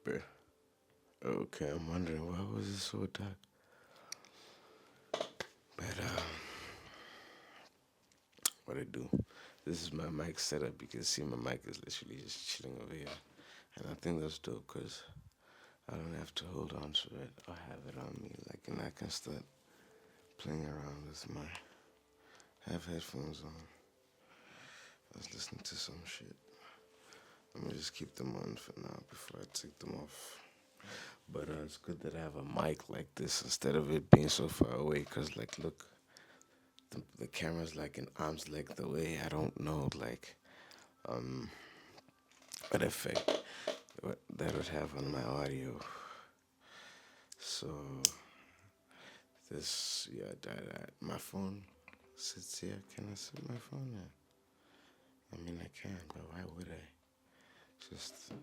Bruh. Okay, I'm wondering why was it so dark? But what I do? This is my mic setup. You can see my mic is literally just chilling over here, and I think that's dope because I don't have to hold on to it or have it on me. Like, and I can start playing around with my have headphones on. I was listening to some shit. I'm gonna just keep them on for now before I take them off. But it's good that I have a mic like this instead of it being so far away. Cause like, look, the camera's like an arm's length away. I don't know like um what effect that would have on my audio. So this, yeah, my phone sits here. Can I sit my phone there? I mean, I can, but why would I? Just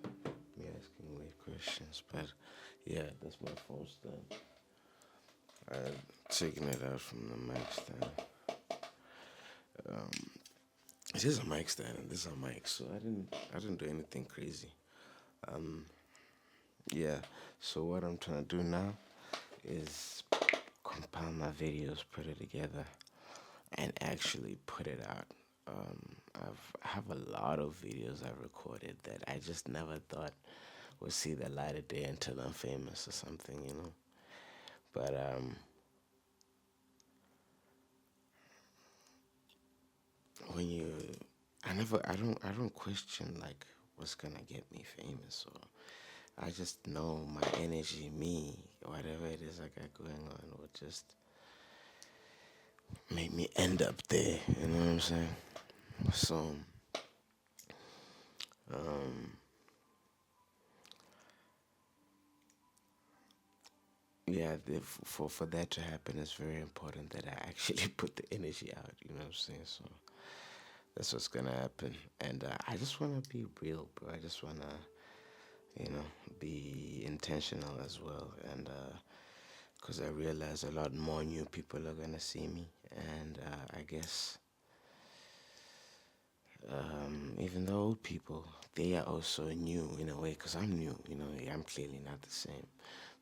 me asking weird questions. But yeah, that's my phone stand. I'm taking it out from the mic stand. Um, it is a mic stand and this is a mic, so I didn't do anything crazy. Um, yeah. So what I'm trying to do now is compile my videos, put it together, and actually put it out. I have a lot of videos I recorded that I just never thought would see the light of day until I'm famous or something, you know. But when you, I don't question like what's gonna get me famous, or I just know my energy, me, whatever it is I got going on, will just make me end up there. You know what I'm saying? So, um, yeah, for that to happen, it's very important that I actually put the energy out. You know what I'm saying? So that's what's gonna happen. And I just wanna be real, bro. I just wanna, you know, be intentional as well. And because I realize a lot more new people are gonna see me, and I guess even the old people, they are also new in a way because I'm new. You know, I'm clearly not the same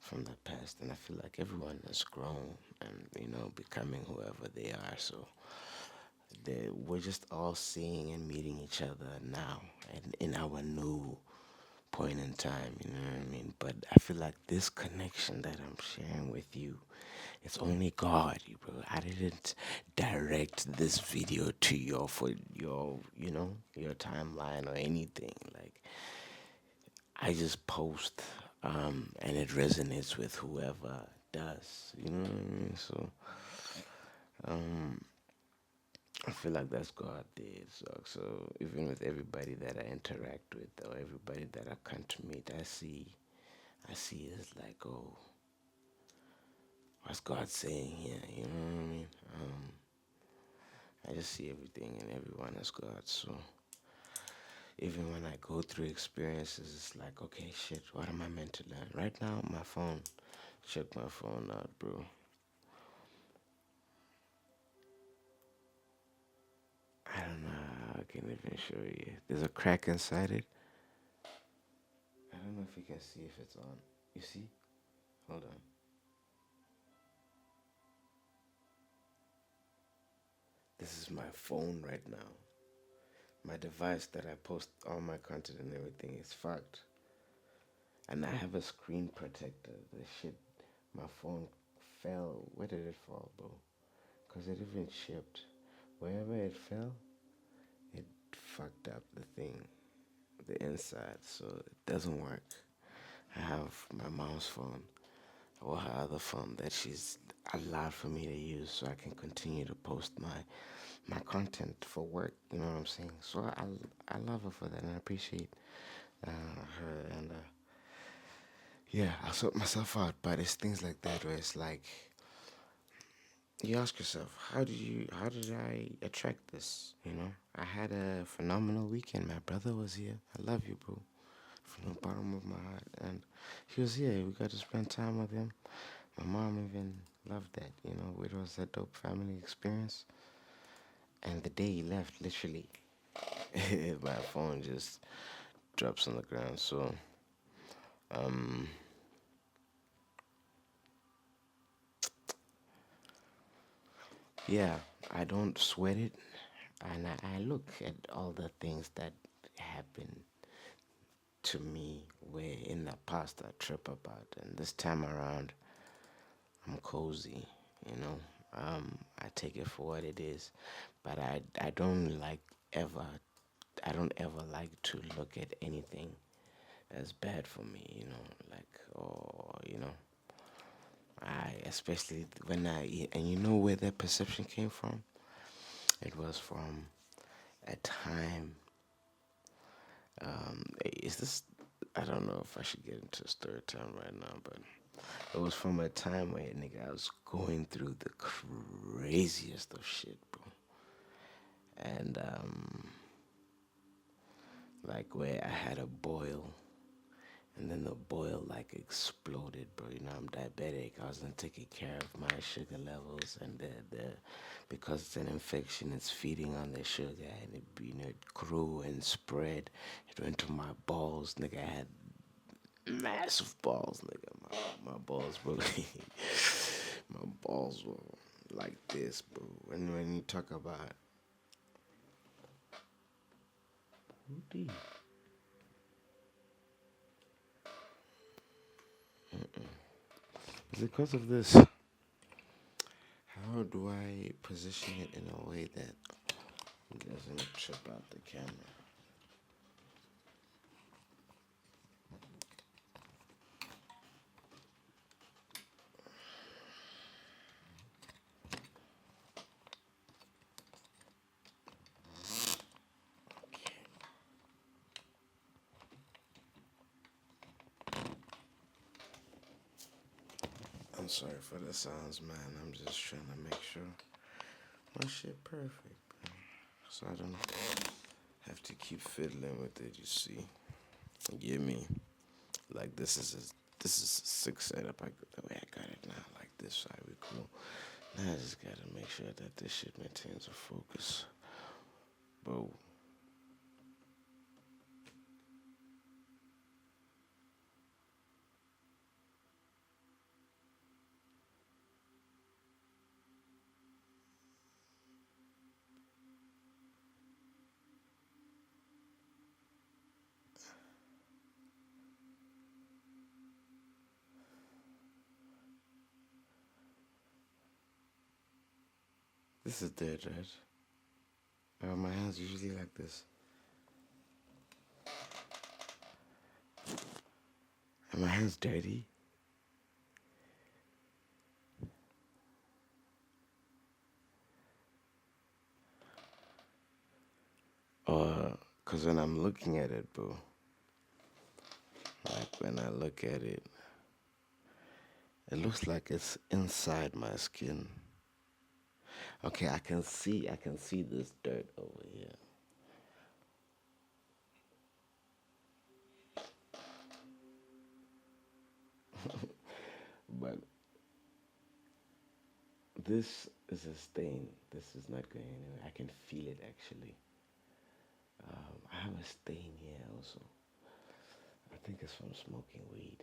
from the past, and I feel like everyone has grown and becoming whoever they are. So we're just all seeing and meeting each other now, and in our new point in time, you know what I mean? But I feel like this connection that I'm sharing with you, it's only God, you bro. I didn't direct this video to your for your, your timeline or anything. Like I just post and it resonates with whoever does. You know what I mean? So um I feel like that's God did. So even with everybody that I interact with or everybody that I come to meet, I see it as like, oh, what's God saying here? You know what I mean? I just see everything and everyone as God. So even when I go through experiences, it's like, okay, shit, what am I meant to learn? Right now, my phone, check my phone out, bro. I don't know how I can even show you. There's a crack inside it. I don't know if you can see if it's on. You see? Hold on. This is my phone right now. My device that I post all my content and everything is fucked. And I have a screen protector. The shit, my phone fell. Where did it fall, bro? Because it even shipped. Wherever it fell, it fucked up the thing, the inside. So it doesn't work. I have my mom's phone or her other phone that she's allowed for me to use so I can continue to post my content for work. You know what I'm saying? So I love her for that and I appreciate her and yeah, I sort myself out. But it's things like that where it's like you ask yourself, how did I attract this? You know, I had a phenomenal weekend. My brother was here. I love you, bro, from the bottom of my heart. And he was here. We got to spend time with him. My mom even loved that. You know, it was a dope family experience. And the day he left, literally, my phone just drops on the ground. So, Um, yeah, I don't sweat it, and I look at all the things that happen to me where in the past I trip about, and this time around I'm cozy, you know. I take it for what it is, but I don't like ever I don't ever like to look at anything as bad for me, you know, like or you know, I especially when I eat, and you know where that perception came from? It was from a time. Is this? I don't know if I should get into story time right now, but it was from a time where nigga I was going through the craziest of shit, bro. And like where I had a boil, and then the boil like exploded, bro. You know I'm diabetic. I wasn't taking care of my sugar levels, and the because it's an infection, it's feeding on the sugar, and it grew and spread. It went to my balls, nigga. I had massive balls, nigga. My balls were my balls were like this, bro. And when you talk about is it because of this? How do I position it in a way that it doesn't trip out the camera? I'm sorry for the sounds, man. I'm just trying to make sure my shit perfect, man. So I don't have to keep fiddling with it. You see, you get me? Like this is a sick setup. The way I got it now, like this side, we cool. Now I just gotta make sure that this shit maintains a focus, bro. This is dead, right? My hands usually like this. Are my hands dirty? Or, cause when I'm looking at it, bro, like when I look at it, it looks like it's inside my skin. Okay, I can see this dirt over here. But this is a stain. This is not going anywhere. I can feel it actually. I have a stain here also. I think it's from smoking weed.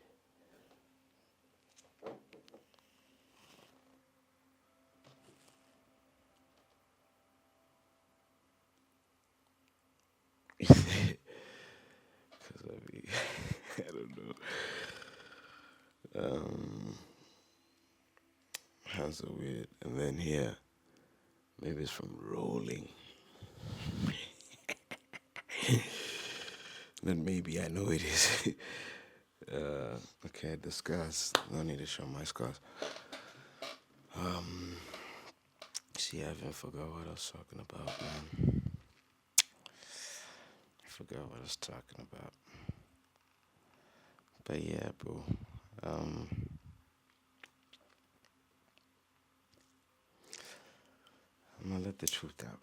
Because I mean, I don't know. Um, Hands are weird. And then here, maybe it's from rolling. Then maybe I know it is. Okay, the scars. No need to show my scars. See, I even forgot what I was talking about, man. I forgot what I was talking about. But yeah, bro. Um, I'm gonna let the truth out.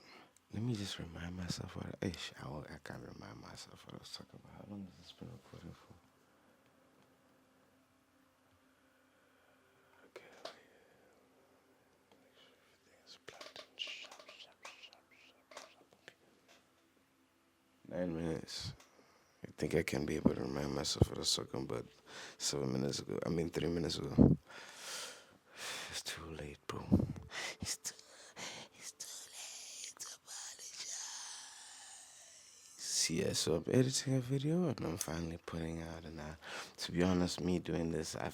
Let me just remind myself what I can't remind myself what I was talking about. How long has this been recording for? Okay, make sure everything is plugged in. 9 minutes. think I can be able to remind myself what I was talking about 7 minutes ago. I mean, 3 minutes ago. It's too late, bro. It's too, it's too late to apologize. Yeah, so I'm editing a video and I'm finally putting out. And to be honest, me doing this, I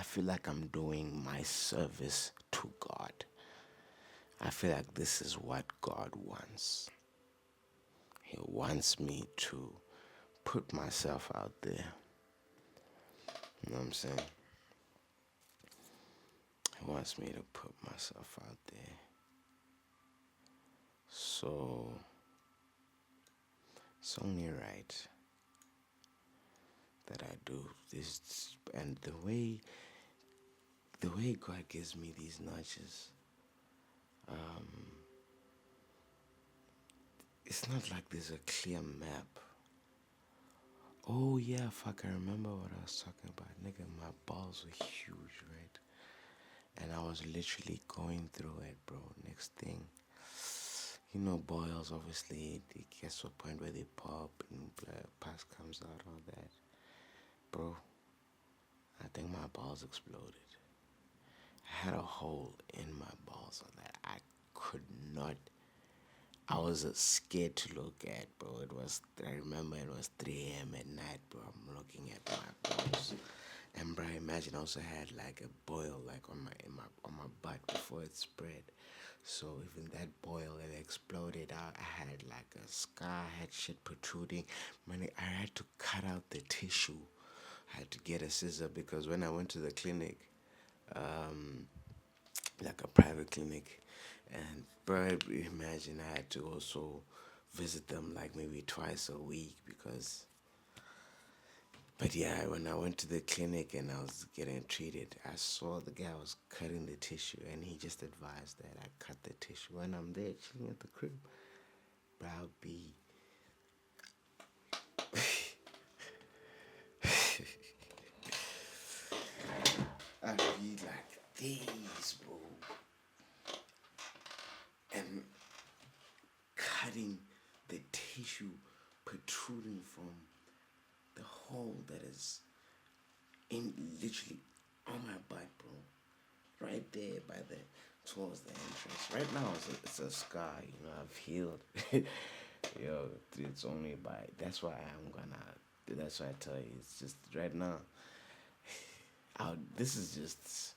feel like I'm doing my service to God. I feel like this is what God wants. He wants me to put myself out there. You know what I'm saying? He wants me to put myself out there. So it's only right that I do this. And the way God gives me these nudges, it's not like there's a clear map. Oh yeah, fuck, I remember what I was talking about. Nigga, my balls were huge, right? And I was literally going through it, bro. Next thing, boils, obviously, it gets to a point where they pop and pus comes out, all that. Bro, I think my balls exploded. I had a hole in my balls that I could not. I was scared to look at, bro. I remember it was 3 a.m. at night, bro. I'm looking at my balls. And bro, imagine I also had like a boil like on my butt before it spread. So even that boil it exploded out. I had like a scar, I had shit protruding. Man, I had to cut out the tissue. I had to get a scissor because when I went to the clinic, um, like a private clinic, and bro, imagine I had to also visit them like maybe twice a week because. But yeah, when I went to the clinic and I was getting treated, I saw the guy was cutting the tissue, and he just advised that I cut the tissue. When I'm there chilling at the crib, bro, I'd be like these, bro, and cutting the tissue protruding from the hole that is in literally on my butt, bro. Right there by the towards the entrance. Right now it's a scar, I've healed. Yo, it's only by that's why I tell you, it's just right now. This is just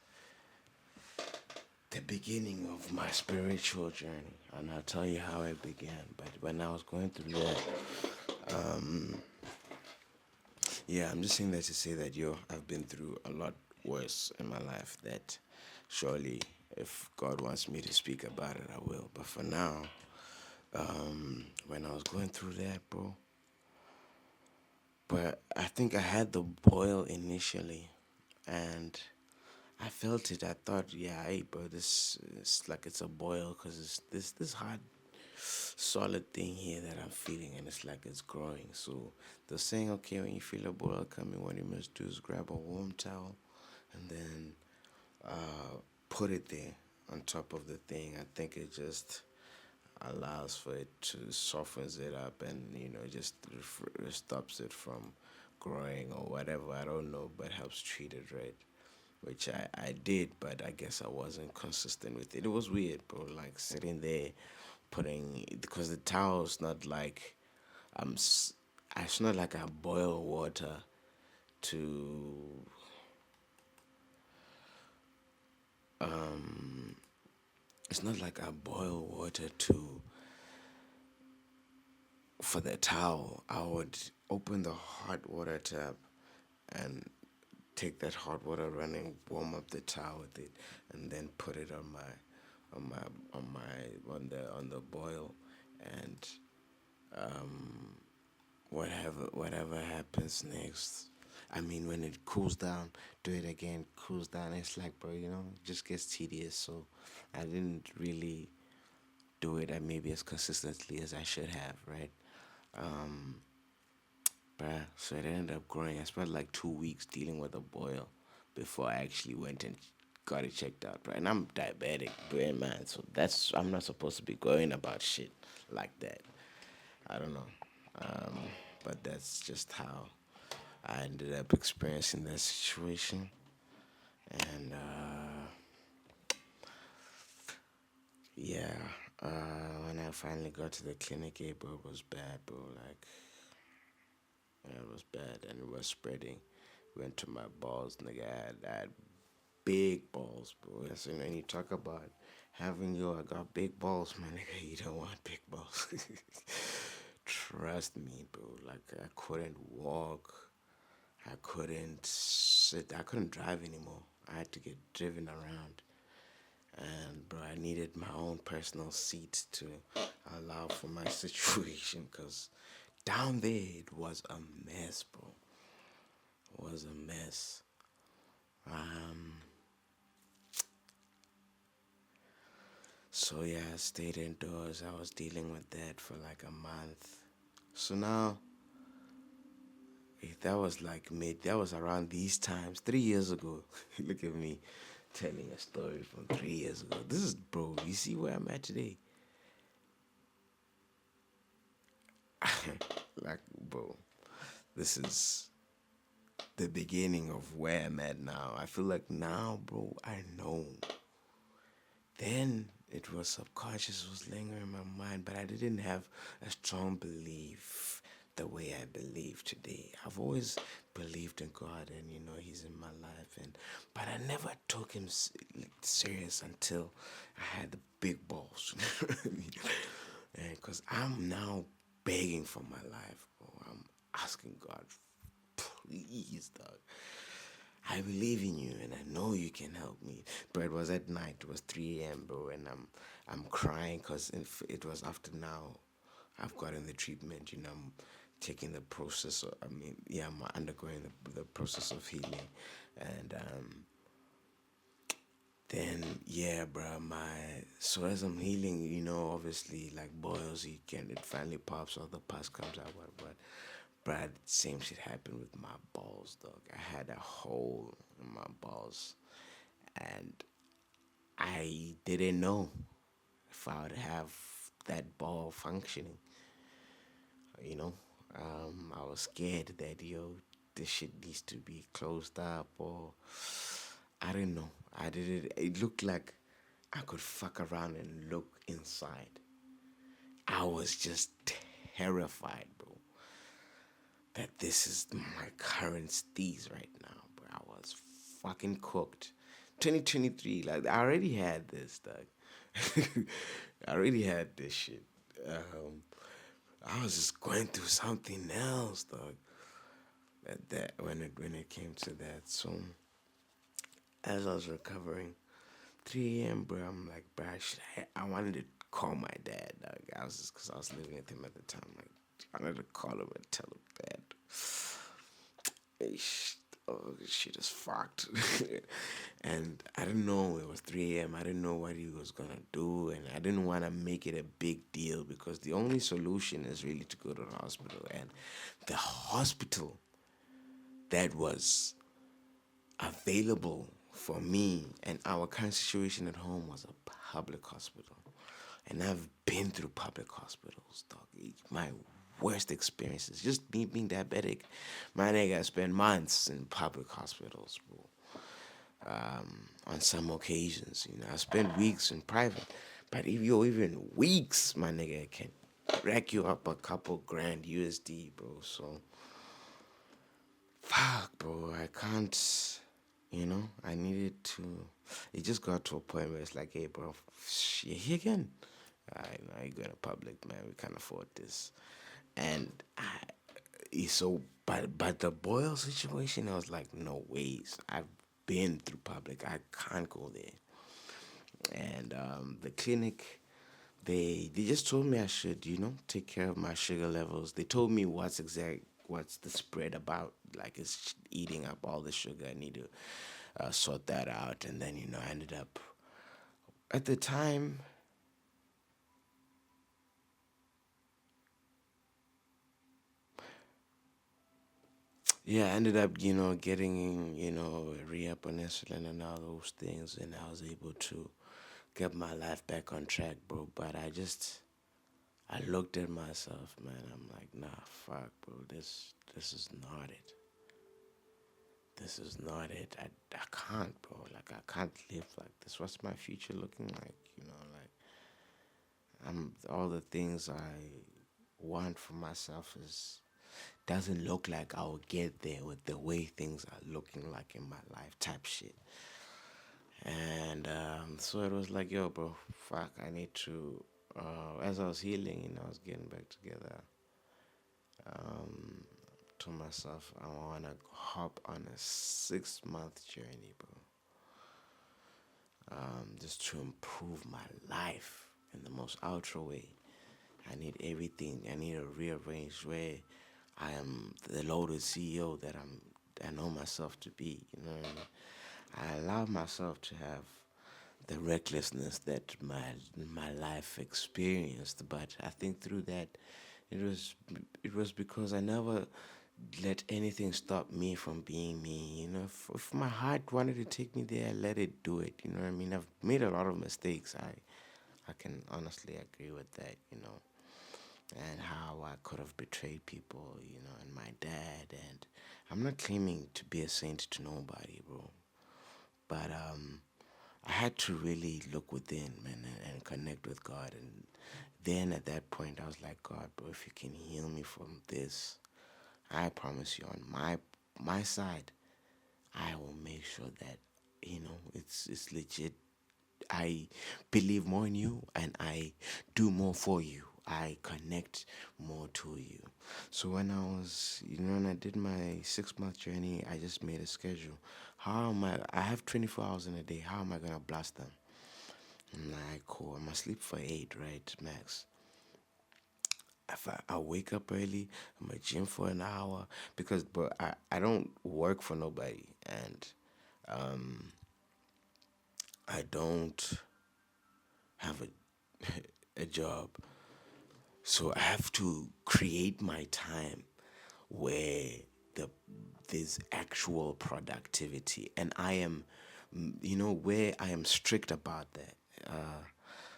the beginning of my spiritual journey, and I'll tell you how it began. But when I was going through that, yeah, I'm just saying that to say that I've been through a lot worse in my life. That surely, if God wants me to speak about it, I will. But for now, when I was going through that, bro, but I think I had the boil initially, and I felt it. I thought, yeah, hey, bro, this is like it's a boil because it's this hard, solid thing here that I'm feeling, and it's like it's growing. So they're saying, okay, when you feel a boil coming, what you must do is grab a warm towel, and then put it there on top of the thing. I think it just allows for it to softens it up, and just stops it from growing or whatever. I don't know, but helps treat it, right, which I did, but I guess I wasn't consistent with it. It was weird, bro, like sitting there putting, because the towel's not like I'm it's not like I boil water to it's not like I boil water to for the towel. I would open the hot water tap and take that hot water running, warm up the towel with it, and then put it on my on the boil, and whatever happens next. I mean, when it cools down, do it again. Cools down. It's like, bro, it just gets tedious. So I didn't really do it maybe as consistently as I should have, right? Bruh, so it ended up growing. I spent like 2 weeks dealing with a boil before I actually went and got it checked out, right? And I'm diabetic, brain man, so I'm not supposed to be going about shit like that. I don't know. but that's just how I ended up experiencing that situation. And yeah, when I finally got to the clinic, bro, it was bad, bro. Like, yeah, it was bad, and it was spreading. Went to my balls, nigga. I had big balls, bro. So when you talk about having I got big balls, my nigga. You don't want big balls. Trust me, bro. Like I couldn't walk. I couldn't sit. I couldn't drive anymore. I had to get driven around. And bro, I needed my own personal seat to allow for my situation, cause down there it was a mess, bro. It was a mess. Um, so yeah, I stayed indoors. I was dealing with that for like a month. So now, that was like that was around these times, 3 years ago. Look at me telling a story from 3 years ago. This is, bro, you see where I'm at today? Like, bro, this is the beginning of where I'm at now. I feel like now, bro, I know. Then it was subconscious, it was lingering in my mind, but I didn't have a strong belief the way I believe today. I've always believed in God, and He's in my life, and but I never took Him serious until I had the big balls. You know what I mean? And because I'm now begging for my life, bro. I'm asking God, please, dog. I believe in you, and I know you can help me. But it was at night. It was 3 a.m., bro, and I'm crying because it was after now. I've gotten the treatment. I'm taking the process. Yeah, I'm undergoing the process of healing, and then yeah, bro. So as I'm healing, obviously like boils, it finally pops, all the pus comes out, what. But same shit happened with my balls, dog. I had a hole in my balls, and I didn't know if I would have that ball functioning. You know, I was scared that this shit needs to be closed up, or I didn't know. I did it. It looked like I could fuck around and look inside. I was just terrified, bro, that this is my current steez right now, bro. I was fucking cooked. 2023, like I already had this, dog. I already had this shit. Um, I was just going through something else, dog. That when it came to that, so as I was recovering, 3 a.m., bro, I'm like, bro, I wanted to call my dad, dog. I was just, because I was living with him at the time, like, I wanted to call him and tell him, Dad, hey, oh, this shit is fucked. And I didn't know it was 3 a.m. I didn't know what he was gonna do, and I didn't want to make it a big deal because the only solution is really to go to the hospital. And the hospital that was available for me and our current situation at home was a public hospital. And I've been through public hospitals, dog. My worst experiences, just me being diabetic. My nigga, I spent months in public hospitals, bro. On some occasions, I spent weeks in private. But if you're even weeks, my nigga, it can rack you up a couple grand USD, bro. So fuck, bro, I can't, I needed to. It just got to a point where it's like, hey, bro, you're here again. Now you're going to public, man. We can't afford this. And but the Boyle situation, I was like, no ways. I've been through public. I can't go there. And the clinic, they just told me I should, take care of my sugar levels. They told me what's the spread about. Like it's eating up all the sugar. I need to sort that out. And then I ended up at the time. Yeah, I ended up, getting, re-up on insulin and all those things, and I was able to get my life back on track, bro. But I looked at myself, man. I'm like, nah, fuck, bro. This is not it. This is not it. I can't, bro. Like I can't live like this. What's my future looking like? Like I'm all the things I want for myself is doesn't look like I'll get there with the way things are looking like in my life type shit. And so it was like, yo, bro, fuck, I need to. As I was healing, I was getting back together. Um, to myself, I want to hop on a 6 month journey, bro. Just to improve my life in the most ultra way. I need everything. I need a rearrange where I am the loaded CEO that I know myself to be. You know what I mean? I allow myself to have the recklessness that my life experienced, but I think through that, it was it was because I never let anything stop me from being me. If my heart wanted to take me there, I let it do it. You know what I mean? I've made a lot of mistakes. I can honestly agree with that. And how I could have betrayed people. And my dad. And I'm not claiming to be a saint to nobody, bro. But I had to really look within, man, and connect with God. And then at that point, I was like, God, bro, if you can heal me from this, I promise you, on my side, I will make sure that it's legit. I believe more in you, and I do more for you. I connect more to you. So when I did my 6 month journey, I just made a schedule. How am I have 24 hours in a day. How am I going to blast them? I'm like, cool. I'm going to sleep for 8, right? Max. If I wake up early, I'm going to gym for an hour because, but I don't work for nobody. And I don't have a job. So I have to create my time where the there's actual productivity, and I am, where I am strict about that.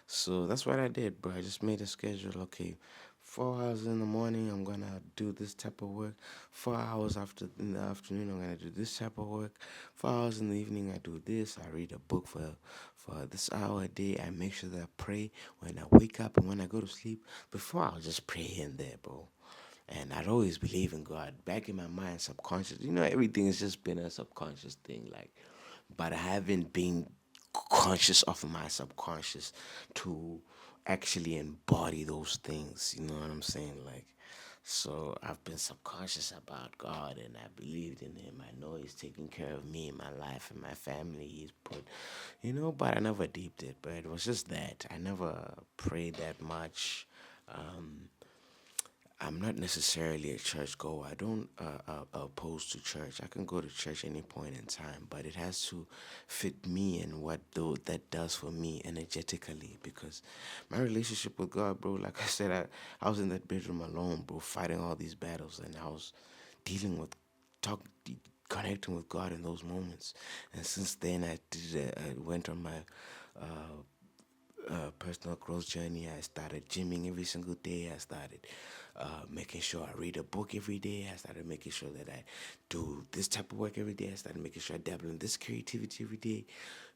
So that's what I did, bro. I just made a schedule. Okay, 4 hours in the morning, I'm gonna do this type of work. 4 hours after in the afternoon, I'm gonna do this type of work. 4 hours in the evening, I do this. I read a book for this hour a day. I make sure that I pray when I wake up and when I go to sleep. Before, I'll just pray here and there, bro. And I'd always believe in God. Back in my mind, subconscious, everything has just been a subconscious thing. But I haven't been conscious of my subconscious to actually embody those things. You know what I'm saying? So I've been subconscious about God, and I believed in Him. I know He's taking care of me, my life, and my family. He's put, but I never deeped it. But it was just that I never prayed that much. Um, I'm not necessarily a church goer. I don't oppose to church. I can go to church any point in time, but it has to fit me and what though that does for me energetically. Because my relationship with God, bro, like I said, I was in that bedroom alone, bro, fighting all these battles, and I was dealing with talk connecting with God in those moments. And since then, I went on my personal growth journey. I started gymming every single day. I started making sure I read a book every day. I started making sure that I do this type of work every day. I started making sure I dabble in this creativity every day.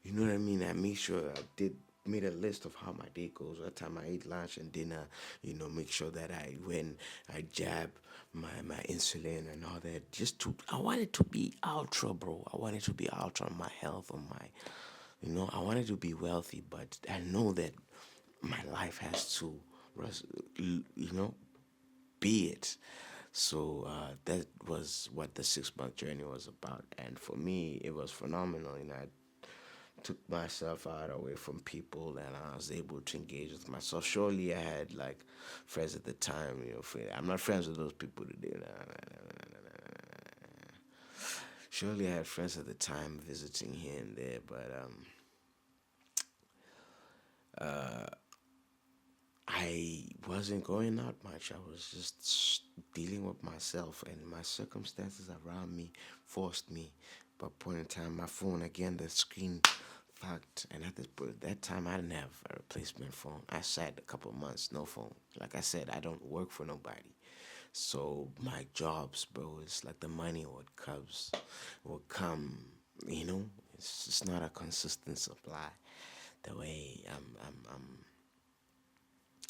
You know what I mean? I made sure I made a list of how my day goes, what time I eat lunch and dinner, make sure that when I jab my insulin and all that, I wanted to be ultra, bro. I wanted to be ultra on my health, on my I wanted to be wealthy, but I know that my life has to, you know, be it. So that was what the 6 month journey was about, and for me, it was phenomenal. I took myself out away from people, and I was able to engage with myself. Surely, I had like friends at the time. I'm not friends with those people today. Nah, nah, nah, nah, nah, nah, nah. Surely, I had friends at the time visiting here and there, but I wasn't going out much. I was just dealing with myself, and my circumstances around me forced me. But point in time, my phone again, the screen fucked. And that time, I didn't have a replacement phone. I sat a couple of months, no phone. Like I said, I don't work for nobody. So my jobs, bro, it's like the money would come, you know. It's just not a consistent supply. The way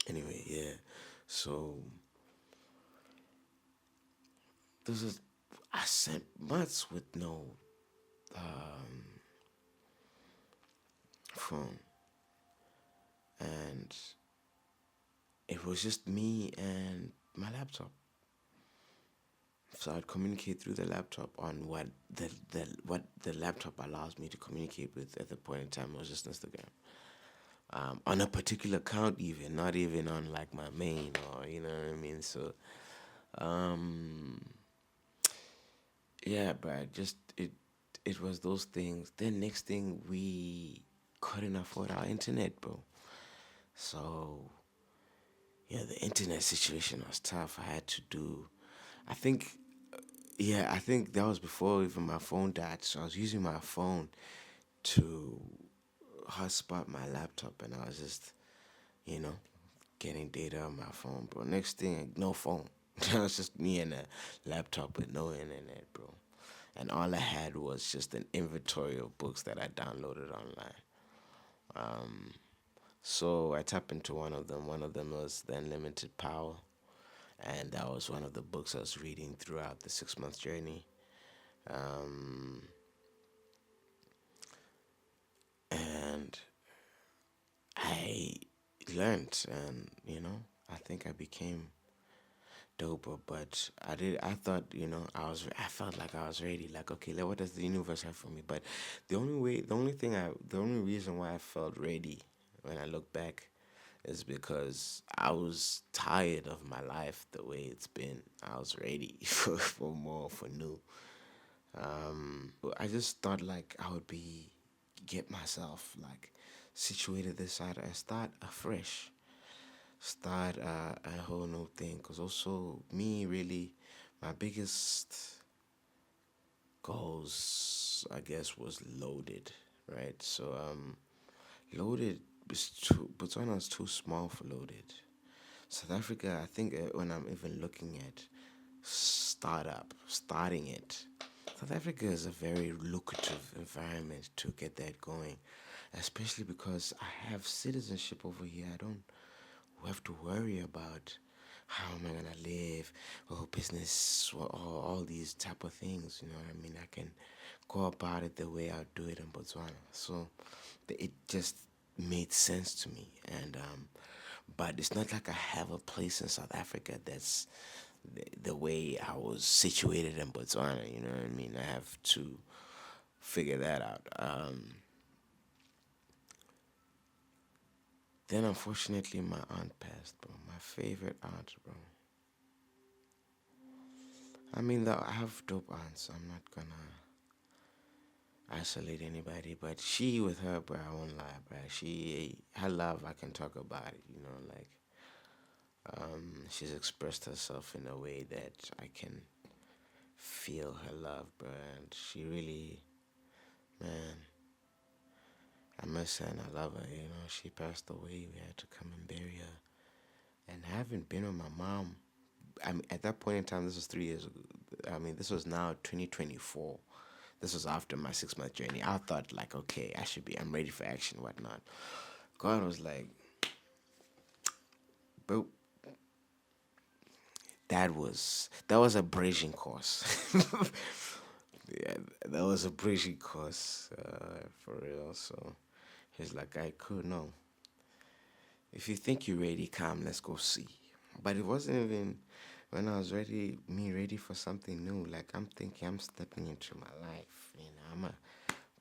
anyway, yeah. So this is, I spent months with no phone, and it was just me and my laptop. So I'd communicate through the laptop on what the laptop allows me to communicate with at the point in time. It was just Instagram. On a particular account, even not even on like my main, or you know what I mean. So yeah, but just it was those things. Then next thing, we couldn't afford our internet, bro. So yeah, the internet situation was tough. I had to do, I think, yeah, I think that was before even my phone died. So I was using my phone to hotspot my laptop, and I was just, you know, getting data on my phone, bro. Next thing, no phone. It was just me and a laptop with no internet, bro. And all I had was just an inventory of books that I downloaded online. So I tapped into one of them. One of them was The Unlimited Power. And that was one of the books I was reading throughout the 6 month journey. Um, and I learned, and I think I became doper. But I thought, I felt like I was ready. Like, okay, like, what does the universe have for me? But the only reason why I felt ready when I look back is because I was tired of my life the way it's been. I was ready for more, for new. I just thought like I would get myself like situated this side and start afresh, start a whole new thing. Cause also me really, my biggest goals I guess was loaded, right? So loaded is too, Botswana is too small for loaded. South Africa, I think when I'm even looking at starting it. South Africa is a very lucrative environment to get that going, especially because I have citizenship over here. I don't have to worry about how am I gonna live or business or all these type of things. You know what I mean? I can go about it the way I do it in Botswana. So it just made sense to me, and but it's not like I have a place in South Africa that's the way I was situated in Botswana. You know what I mean? I have to figure that out. Then unfortunately, my aunt passed, bro. My favorite aunt, bro. I mean, though I have dope aunts. I'm not gonna isolate anybody, but she with her, bro, I won't lie, bro. Her love, I can talk about it. Like she's expressed herself in a way that I can feel her love, bro. And she really, man, I miss her and I love her. She passed away. We had to come and bury her. And I haven't been with my mom. I mean, at that point in time, this was 3 years ago. I mean, this was now 2024. This was after my 6 month journey. I thought, like, okay, I'm ready for action, whatnot. God was like, bro, that was a bridging course. Yeah, that was a bridging course, for real. So he's like, I could no. If you think you're ready, come, let's go see. But it wasn't even when I was ready for something new. Like I'm thinking I'm stepping into my life. I'm a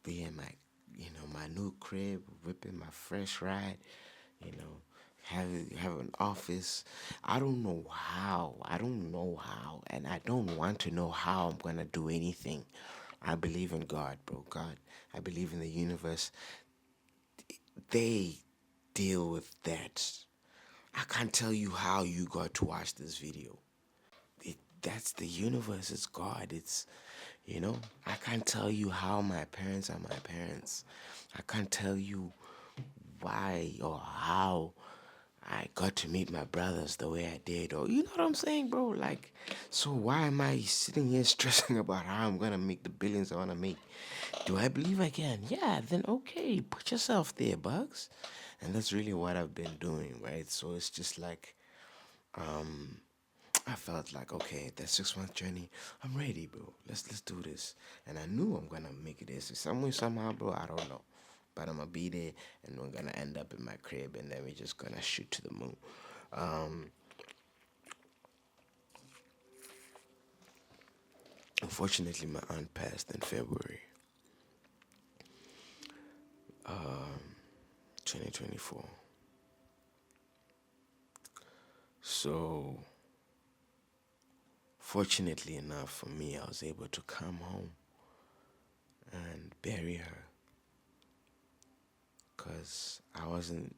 be in my new crib, whipping my fresh ride. You know, have an office. I don't know how. I don't know how, and I don't want to know how I'm gonna do anything. I believe in God, bro. God, I believe in the universe. They deal with that. I can't tell you how you got to watch this video. That's the universe. It's God. You know, I can't tell you how my parents are my parents. I can't tell you why or how I got to meet my brothers the way I did, or you know what I'm saying, bro? Like, so why am I sitting here stressing about how I'm gonna make the billions I wanna make? Do I believe I can? Yeah, then okay, put yourself there, Bugs. And that's really what I've been doing, right? So it's just like, um, I felt like, okay, that 6 month journey, I'm ready, bro. Let's do this. And I knew I'm gonna make it this some way, somehow, bro. I don't know. But I'm gonna be there and we're gonna end up in my crib and then we're just gonna shoot to the moon. Um, Unfortunately, my aunt passed in February 2024. So, fortunately enough for me, I was able to come home and bury her because I wasn't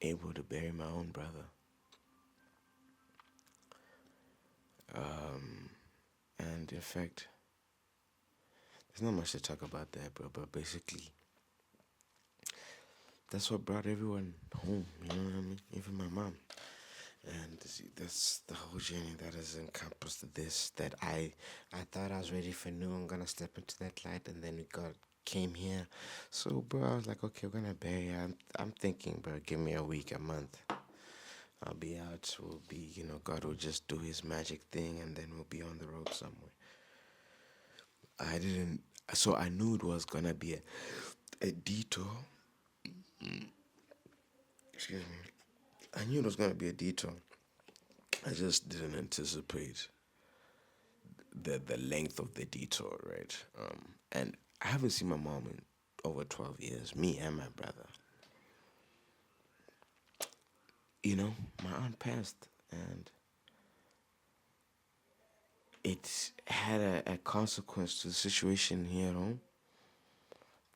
able to bury my own brother. And in fact, there's not much to talk about that, bro. But basically, that's what brought everyone home. You know what I mean? Even my mom. And that's the whole journey that has encompassed this. That I thought I was ready for new. I'm gonna step into that light, and then we got came here. So, bro, I was like, okay, we're gonna bury her. I'm thinking, bro, give me a week, a month. I'll be out. We'll be, God will just do His magic thing, and then we'll be on the road somewhere. I didn't. So I knew it was gonna be a detour. Excuse me. I knew it was gonna be a detour. I just didn't anticipate the length of the detour, right? And I haven't seen my mom in over 12 years. Me and my brother. My aunt passed, and it had a consequence to the situation here at home.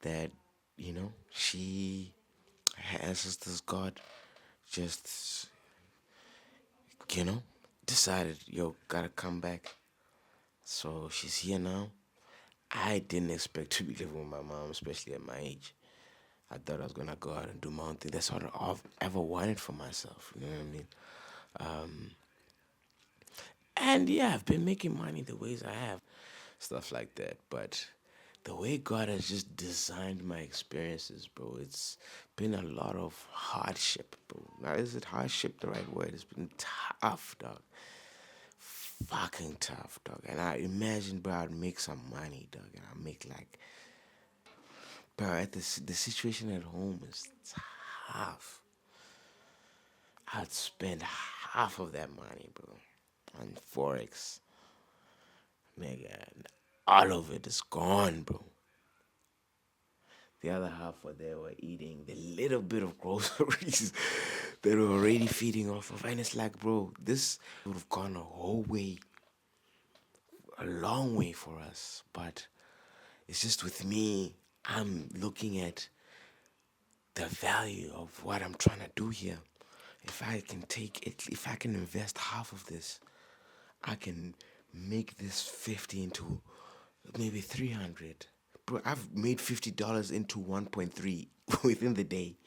That she, her ancestors, God, just you know decided, yo, gotta come back. So she's here now. I didn't expect to be living with my mom, especially at my age. I thought I was gonna go out and do my own thing. That's what I've ever wanted for myself. You know what I mean? And yeah, I've been making money the ways I have, stuff like that. But the way God has just designed my experiences, bro, it's been a lot of hardship, bro. Now, is it hardship the right word? It's been tough, dog. Fucking tough, dog. And I imagine, bro, I'd make some money, dog. And I'd make like, bro, the situation at home is tough. I'd spend half of that money, bro, on Forex. Nigga, and all of it is gone, bro. The other half were they were eating the little bit of groceries they were already feeding off of. And it's like, bro, this would have gone a long way for us. But it's just with me, I'm looking at the value of what I'm trying to do here. If I can take it, if I can invest half of this, I can make this 50 into maybe 300. Bro, I've made $50 into 1.3 within the day.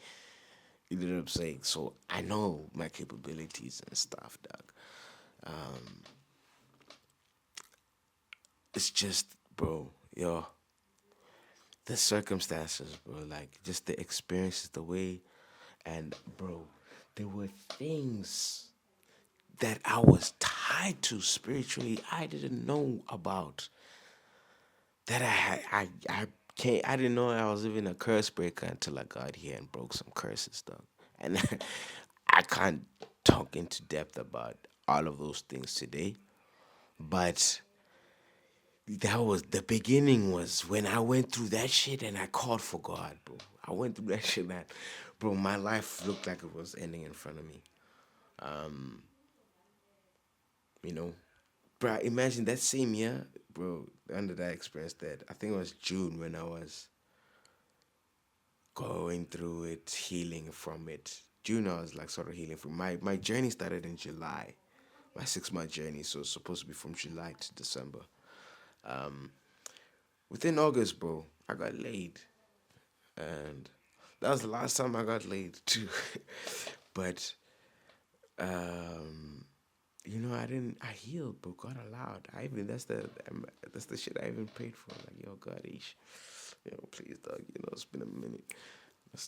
You know what I'm saying? So I know my capabilities and stuff, dog. It's just, bro, the circumstances, bro, like just the experiences, the way, and bro, there were things that I was tied to spiritually I didn't know about. That I can't. I didn't know I was even a curse breaker until I got here and broke some curses, dog. And I can't talk into depth about all of those things today, but that was the beginning. Was when I went through that shit and I called for God, bro. I went through that shit, man. Bro, my life looked like it was ending in front of me. You know, bro. Imagine that same year, bro. Under that experience, that I think it was June when I was going through it, healing from it. June, I was like sort of healing from my journey started in July, my 6 month journey. So it's supposed to be from July to December. Within August, bro, I got laid, and that was the last time I got laid too. But um, I didn't. I healed, bro. God allowed. I even that's the shit I even prayed for. Like, yo, God, ish, please, dog. It's been a minute.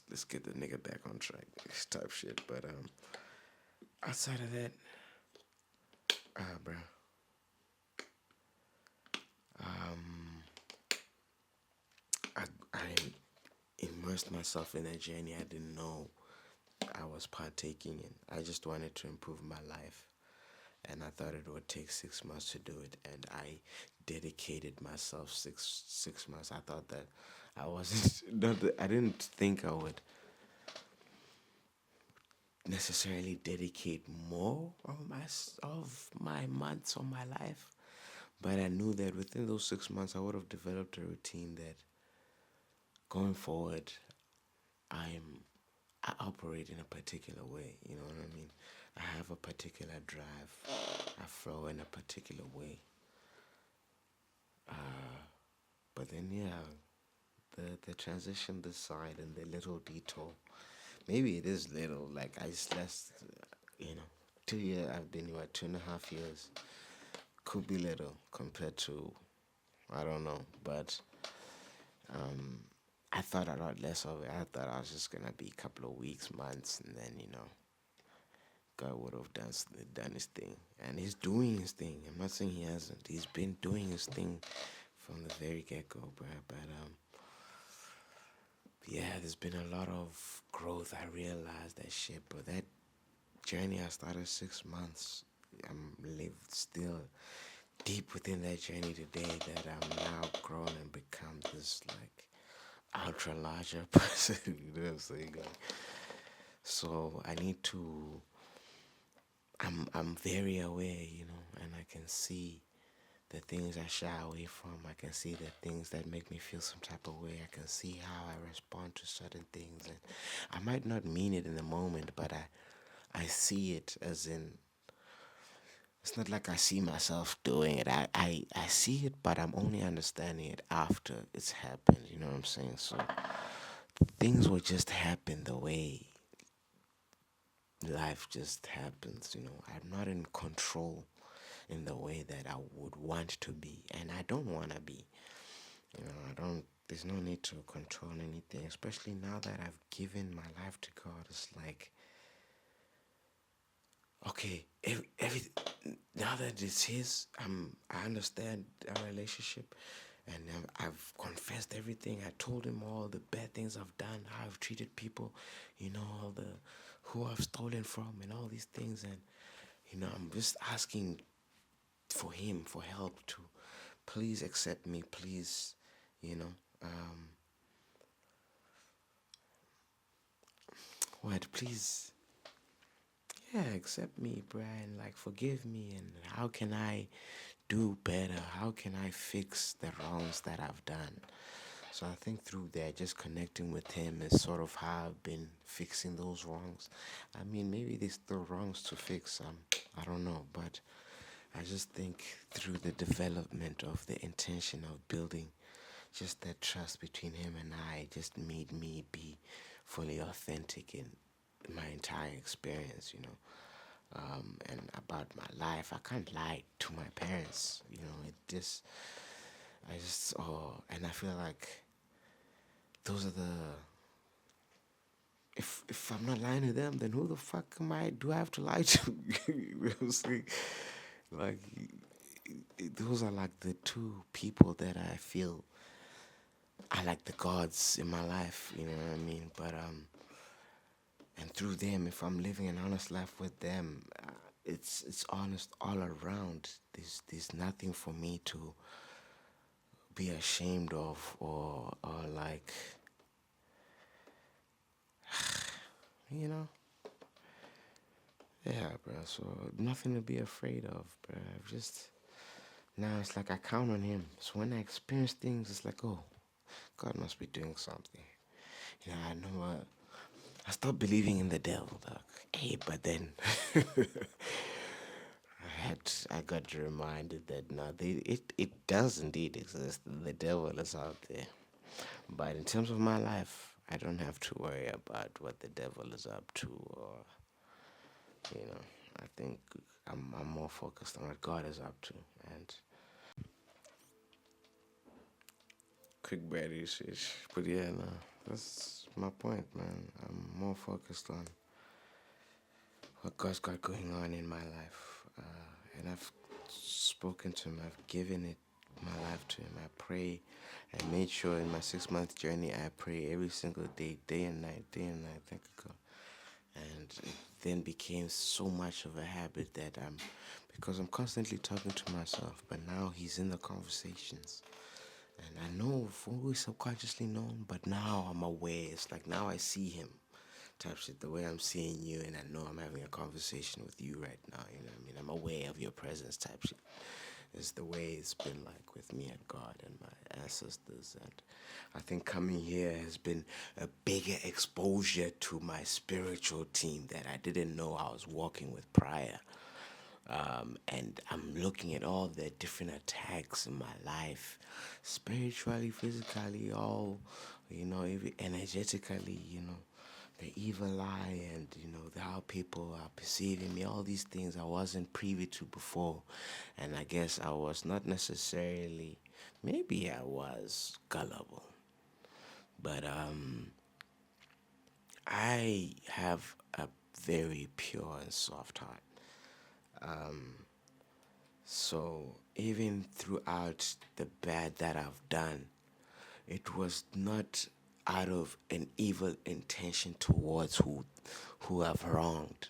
Let's get the nigga back on track, type shit. But outside of that, bro, um, I I immersed myself in a journey I didn't know I was partaking in. I just wanted to improve my life, and I thought it would take 6 months to do it, and I dedicated myself six months. I thought that I wasn't. Not that, I didn't think I would necessarily dedicate more of my months of my life, but I knew that within those 6 months I would have developed a routine that going forward I operate in a particular way. You know what I mean? I have a particular drive. I flow in a particular way. But then yeah, the transition this side and the little detour. Maybe it is little. Like I just less, you know, 2 year. I've been here 2.5 years. Could be little compared to I don't know, but um, I thought a lot less of it. I thought I was just gonna be a couple of weeks, months, and then God would have done his thing, and he's doing his thing. I'm not saying he hasn't. He's been doing his thing from the very get go, bro. But yeah, there's been a lot of growth. I realized that shit, bro. That journey I started 6 months. I'm lived still deep within that journey today. That I'm now grown and become this like ultra larger person. You know what I'm saying? Like, so I need to. I'm very aware, and I can see the things I shy away from. I can see the things that make me feel some type of way. I can see how I respond to certain things, and I might not mean it in the moment, but I see it as in. It's not like I see myself doing it. I see it, but I'm only understanding it after it's happened. You know what I'm saying? So things will just happen the way life just happens. I'm not in control in the way that I would want to be, and I don't want to be. I don't. There's no need to control anything, especially now that I've given my life to God. It's like, okay, every now that it's His, I understand our relationship, and I've confessed everything. I told Him all the bad things I've done, how I've treated people, all the who I've stolen from, and all these things, and I'm just asking for Him for help to please accept me, please, you know, um, what, please, yeah, accept me, Brian, like forgive me, and how can I do better? How can I fix the wrongs that I've done? So I think through that, just connecting with Him is sort of how I've been fixing those wrongs. I mean, maybe there's still wrongs to fix. I don't know, but I just think through the development of the intention of building just that trust between him and I just made me be fully authentic in my entire experience. And about my life. I can't lie to my parents. And I feel like those are the. If I'm not lying to them, then who the fuck do I have to lie to? You know what I'm saying? Like, those are like the two people that I feel I like the gods in my life. You know what I mean? But and through them, if I'm living an honest life with them, it's honest all around. There's nothing for me to be ashamed of, or like, you know. Yeah, bro. So nothing to be afraid of, bro. I've just now it's like I count on him. So when I experience things, it's like, oh, God must be doing something. I know. I stopped believing in the devil, dog. Hey, but then I got reminded that no, it does indeed exist. The devil is out there. But in terms of my life, I don't have to worry about what the devil is up to, or you know, I think I'm more focused on what God is up to. And quick bad usage, but yeah, no, that's my point, man. I'm more focused on what God's got going on in my life, and I've spoken to Him. I've given it my life to Him. I pray. I made sure in my 6 month journey, I pray every single day, day and night, day and night. Thank God. And it then became so much of a habit that because I'm constantly talking to myself, but now He's in the conversations. And I know I've always subconsciously known, but now I'm aware. It's like now I see Him type shit, the way I'm seeing you, and I know I'm having a conversation with you right now. You know what I mean? I'm aware of your presence type shit. It's the way it's been like with me and God and my ancestors. And I think coming here has been a bigger exposure to my spiritual team that I didn't know I was walking with prior. And I'm looking at all the different attacks in my life, spiritually, physically, all, even energetically, the evil eye and, how people are perceiving me, all these things I wasn't privy to before. And I guess I was not necessarily, maybe I was gullible, but I have a very pure and soft heart. So even throughout the bad that I've done, it was not out of an evil intention towards who I've wronged.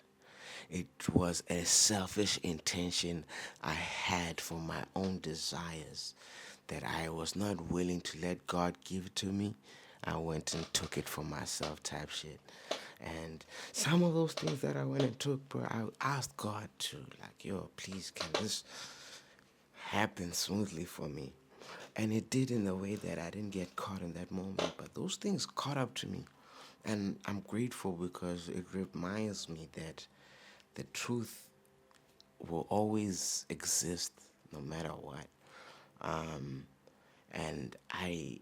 It was a selfish intention I had for my own desires that I was not willing to let God give to me. I went and took it for myself type shit. And some of those things that I went and took, bro, I asked God to, like, yo, please, can this happen smoothly for me? And it did in a way that I didn't get caught in that moment. But those things caught up to me. And I'm grateful because it reminds me that the truth will always exist no matter what. And I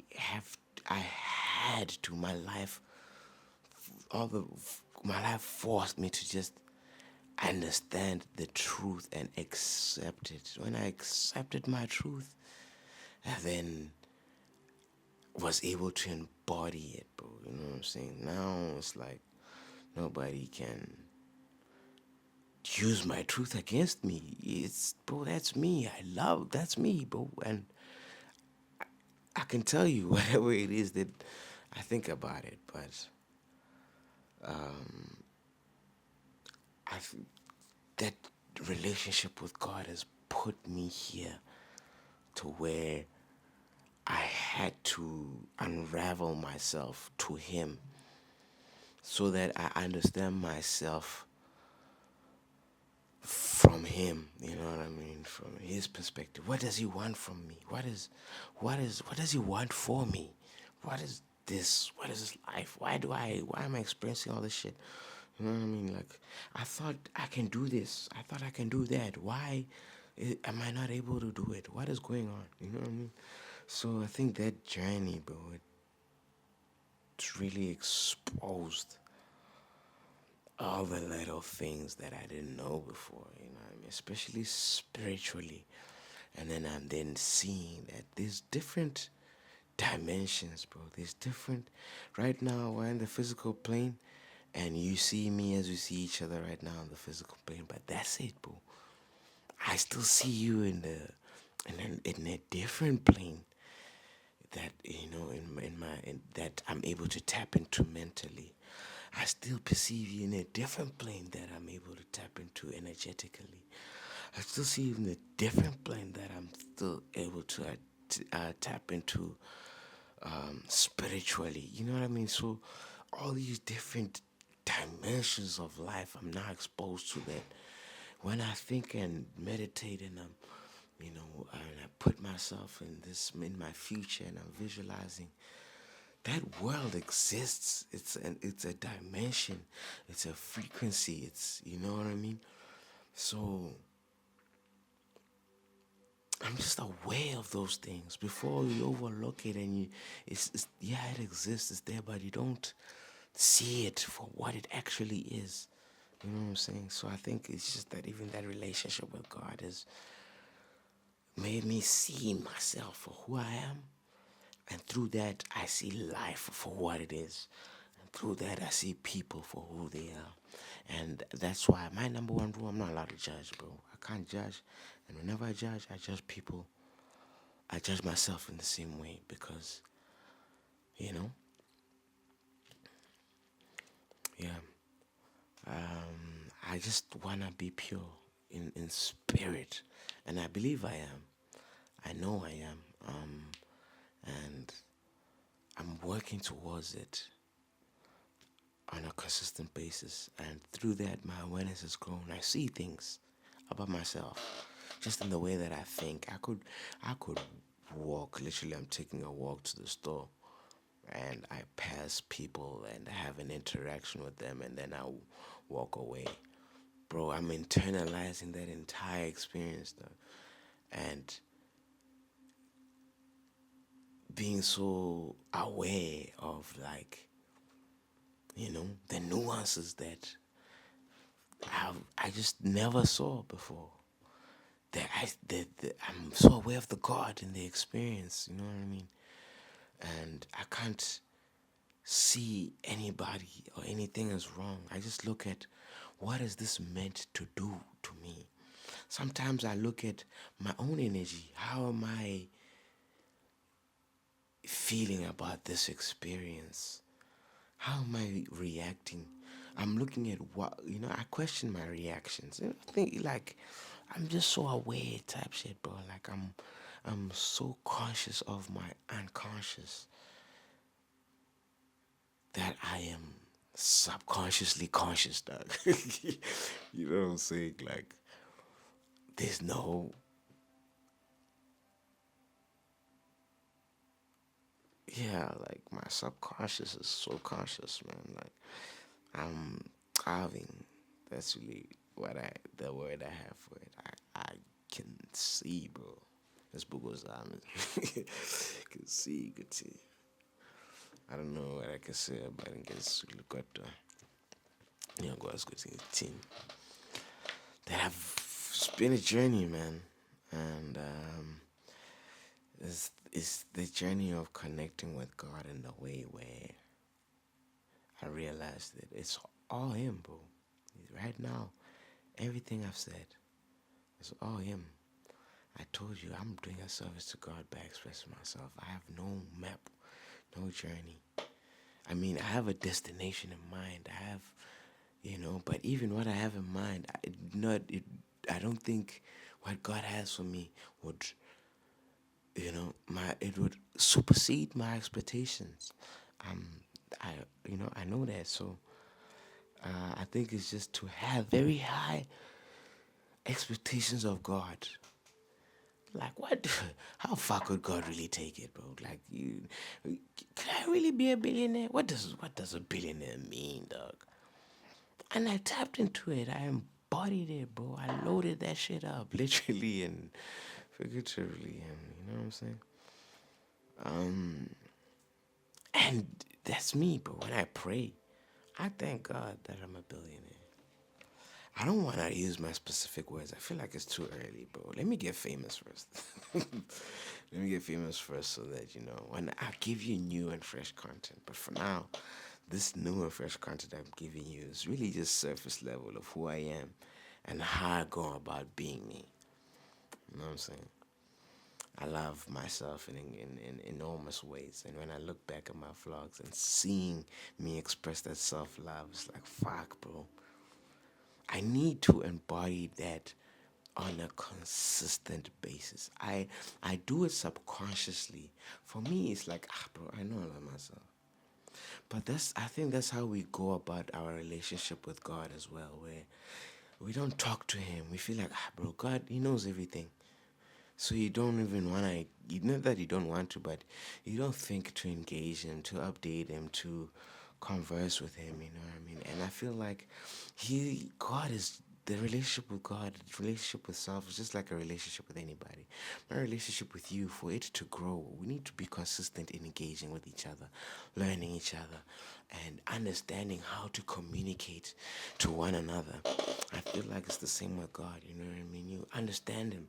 had to, all the, my life forced me to just understand the truth and accept it. When I accepted my truth, I then was able to embody it, bro. You know what I'm saying? Now it's like nobody can use my truth against me. It's, bro, that's me. That's me, bro. And I can tell you whatever it is that I think about it, but I that relationship with God has put me here to where I had to unravel myself to Him so that I understand myself from Him. You know what I mean? From His perspective. What does He want from me? What does He want for me? What is this? What is this life? Why am I experiencing all this shit? You know what I mean? Like, I thought I can do this. I thought I can do that. Why am I not able to do it? What is going on? You know what I mean? So I think that journey, bro, it's really exposed all the little things that I didn't know before, you know what I mean? Especially spiritually. And then I'm then seeing that there's different dimensions, bro. There's different, right now we're in the physical plane and you see me as we see each other right now in the physical plane, but that's it, bro. I still see you in a different plane that, that I'm able to tap into mentally. I still perceive you in a different plane that I'm able to tap into energetically. I still see you in a different plane that I'm still able to tap into spiritually. You know what I mean? So all these different dimensions of life, I'm now exposed to that. When I think and meditate and and I put myself in my future and I'm visualizing that world exists. It's a dimension. It's a frequency. It's, you know what I mean? So I'm just aware of those things before you overlook it, and it's yeah, it exists, it's there, but you don't see it for what it actually is. You know what I'm saying? So I think it's just that even that relationship with God has made me see myself for who I am, and through that I see life for what it is. And through that I see people for who they are. And that's why my number one rule, I'm not allowed to judge, bro. I can't judge. And whenever I judge people, I judge myself in the same way because, you know, yeah, I just want to be pure in spirit. And I believe I am. I know I am. And I'm working towards it on a consistent basis. And through that, my awareness has grown. I see things about myself just in the way that I think. I could walk. Literally, I'm taking a walk to the store and I pass people and have an interaction with them, and then I walk away. Bro, I'm internalizing that entire experience, though, and being so aware of, like, the nuances that I just never saw before. That I'm so aware of the God in the experience. You know what I mean? And I can't see anybody or anything as wrong. I just look at what is this meant to do to me. Sometimes I look at my own energy. How am I feeling about this experience? How am I reacting? I'm looking at I question my reactions. I think, like, I'm just so aware type shit, bro. Like, I'm so conscious of my unconscious that I am subconsciously conscious, dog. You know what I'm saying? Like, there's no, yeah, like, my subconscious is so conscious, man. Like, I'm carving. That's really the word I have for it. I can see, bro. This book was can see, good see. I don't know what I can say about it. Guess look at God's good team. That have it's been a journey, man, and it's the journey of connecting with God in the way where I realized that it's all Him, bro. Right now, everything I've said is all Him. I told you I'm doing a service to God by expressing myself. I have no map, no journey. I mean, I have a destination in mind. I have, but even what I have in mind, I don't think what God has for me would, it would supersede my expectations. Um, I, I know that. So I think it's just to have very high expectations of God. Like, what? How far could God really take it, bro? Like, can I really be a billionaire? What does a billionaire mean, dog? And I tapped into it. I embodied it, bro. I loaded that shit up, literally and figuratively, and you know what I'm saying. And that's me, bro. When I pray, I thank God that I'm a billionaire. I don't want to use my specific words. I feel like it's too early, bro. Let me get famous first. Let me get famous first so that, when I give you new and fresh content. But for now, this new and fresh content I'm giving you is really just surface level of who I am and how I go about being me. You know what I'm saying? I love myself in enormous ways. And when I look back at my vlogs and seeing me express that self love, it's like, fuck, bro. I need to embody that on a consistent basis. I do it subconsciously. For me, it's like, bro, I know I love myself. But I think that's how we go about our relationship with God as well, where we don't talk to Him. We feel like, bro, God, He knows everything. So you don't even want to, not that you don't want to, but you don't think to engage Him, to update Him, to converse with Him, you know what I mean? And I feel like God is the relationship with God, the relationship with self is just like a relationship with anybody. My relationship with you, for it to grow, we need to be consistent in engaging with each other, learning each other, and understanding how to communicate to one another. I feel like it's the same with God, you know what I mean? You understand Him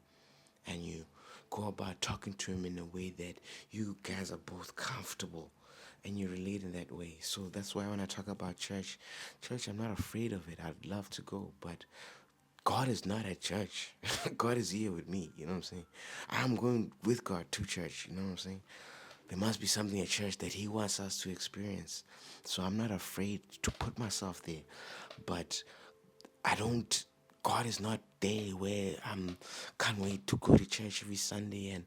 and you go about talking to Him in a way that you guys are both comfortable and you relate in that way. So that's why when I talk about church, I'm not afraid of it. I'd love to go, but God is not at church. God is here with me. You know what I'm saying? I'm going with God to church. You know what I'm saying? There must be something at church that He wants us to experience. So I'm not afraid to put myself there. But I don't. God is not there where I'm can't wait to go to church every Sunday, and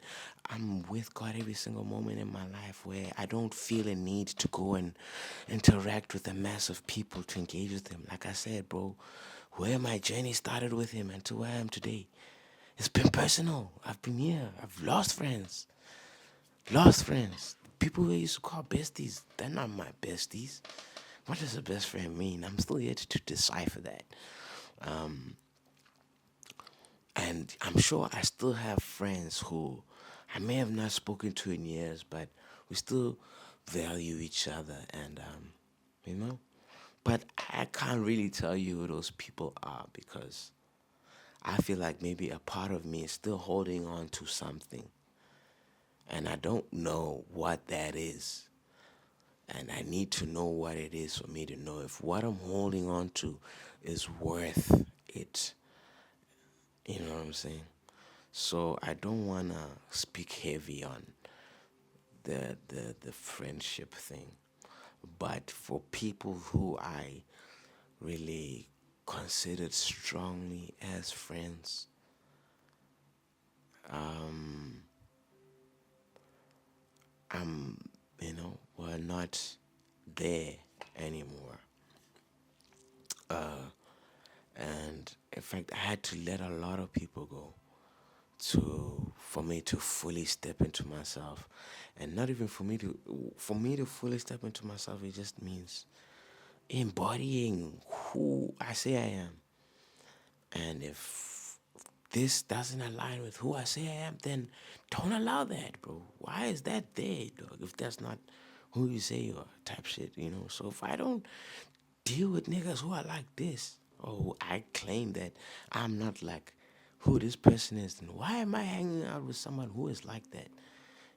I'm with God every single moment in my life where I don't feel a need to go and interact with a mass of people to engage with Him. Like I said, bro, where my journey started with Him and to where I am today, it's been personal. I've been here. I've lost friends. Lost friends. People who I used to call besties, they're not my besties. What does a best friend mean? I'm still yet to decipher that. And I'm sure I still have friends who I may have not spoken to in years, but we still value each other and, you know. But I can't really tell you who those people are because I feel like maybe a part of me is still holding on to something. And I don't know what that is. And I need to know what it is for me to know if what I'm holding on to is worth it. You know what I'm saying? So I don't wanna speak heavy on the friendship thing. But for people who I really considered strongly as friends, I'm we're not there anymore. And in fact I had to let a lot of people go to for me to fully step into myself, and not even for me to fully step into myself, it just means embodying who I say I am. And if this doesn't align with who I say I am, then don't allow that, bro. Why is that there, dog? If that's not who you say you are, type shit, you know. So if I don't deal with niggas who are like this, or who I claim that I'm not like who this person is, then why am I hanging out with someone who is like that?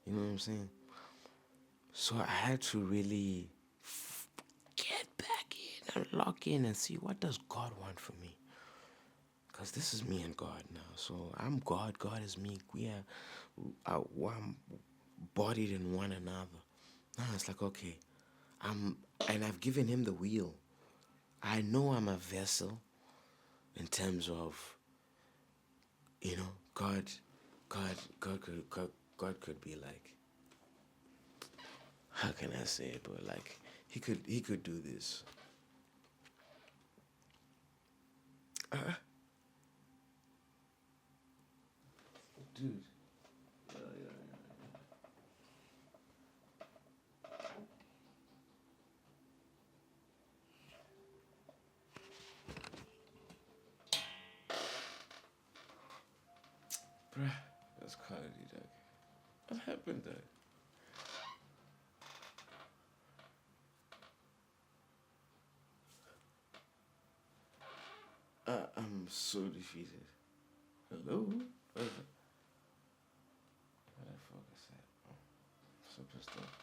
You know what I'm saying? So I had to really get back in and lock in and see what does God want from me. Because this is me and God now. So I'm God, God is me. We are one bodied in one another. Now it's like, okay, and I've given him the wheel. I know I'm a vessel in terms of, God, God could be like, how can I say it, but like, he could do this. Dude. Bruh, that's quality, dog. What happened, dog? I'm so defeated. Hello? Where's it? Where the fuck is that? Oh, so pissed off.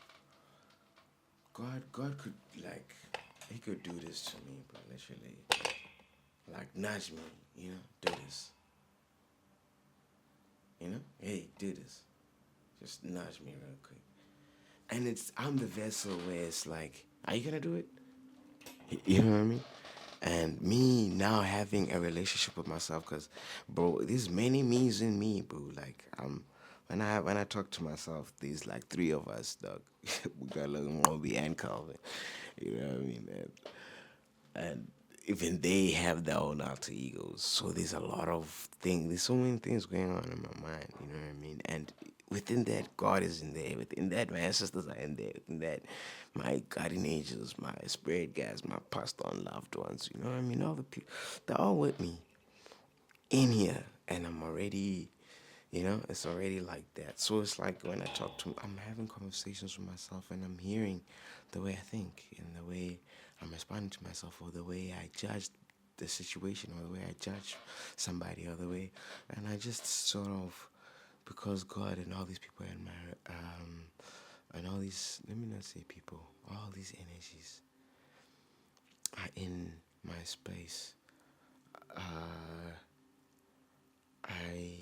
God could, like, he could do this to me, but literally, like, nudge me, do this. Hey, do this. Just nudge me real quick. And I'm the vessel where it's like, are you gonna do it? You know what I mean? And me now having a relationship with myself, cause, bro, there's many me's in me, bro. Like, when I talk to myself, there's like three of us, dog. Bugalo, Moby, and Calvin. You know what I mean? And even they have their own alter egos. So there's a lot of things. There's so many things going on in my mind. You know what I mean? And within that, God is in there. Within that, my ancestors are in there. Within that, my guardian angels, my spirit guides, my passed on loved ones. You know what I mean? All the people, they're all with me. in here and I'm already, it's already like that. So it's like when I talk to, I'm having conversations with myself and I'm hearing the way I think and the way I'm responding to myself or the way I judge the situation or the way I judge somebody or the way, and I just sort of, because God and all these people I admire, and all these, let me not say people, all these energies are in my space. Uh, I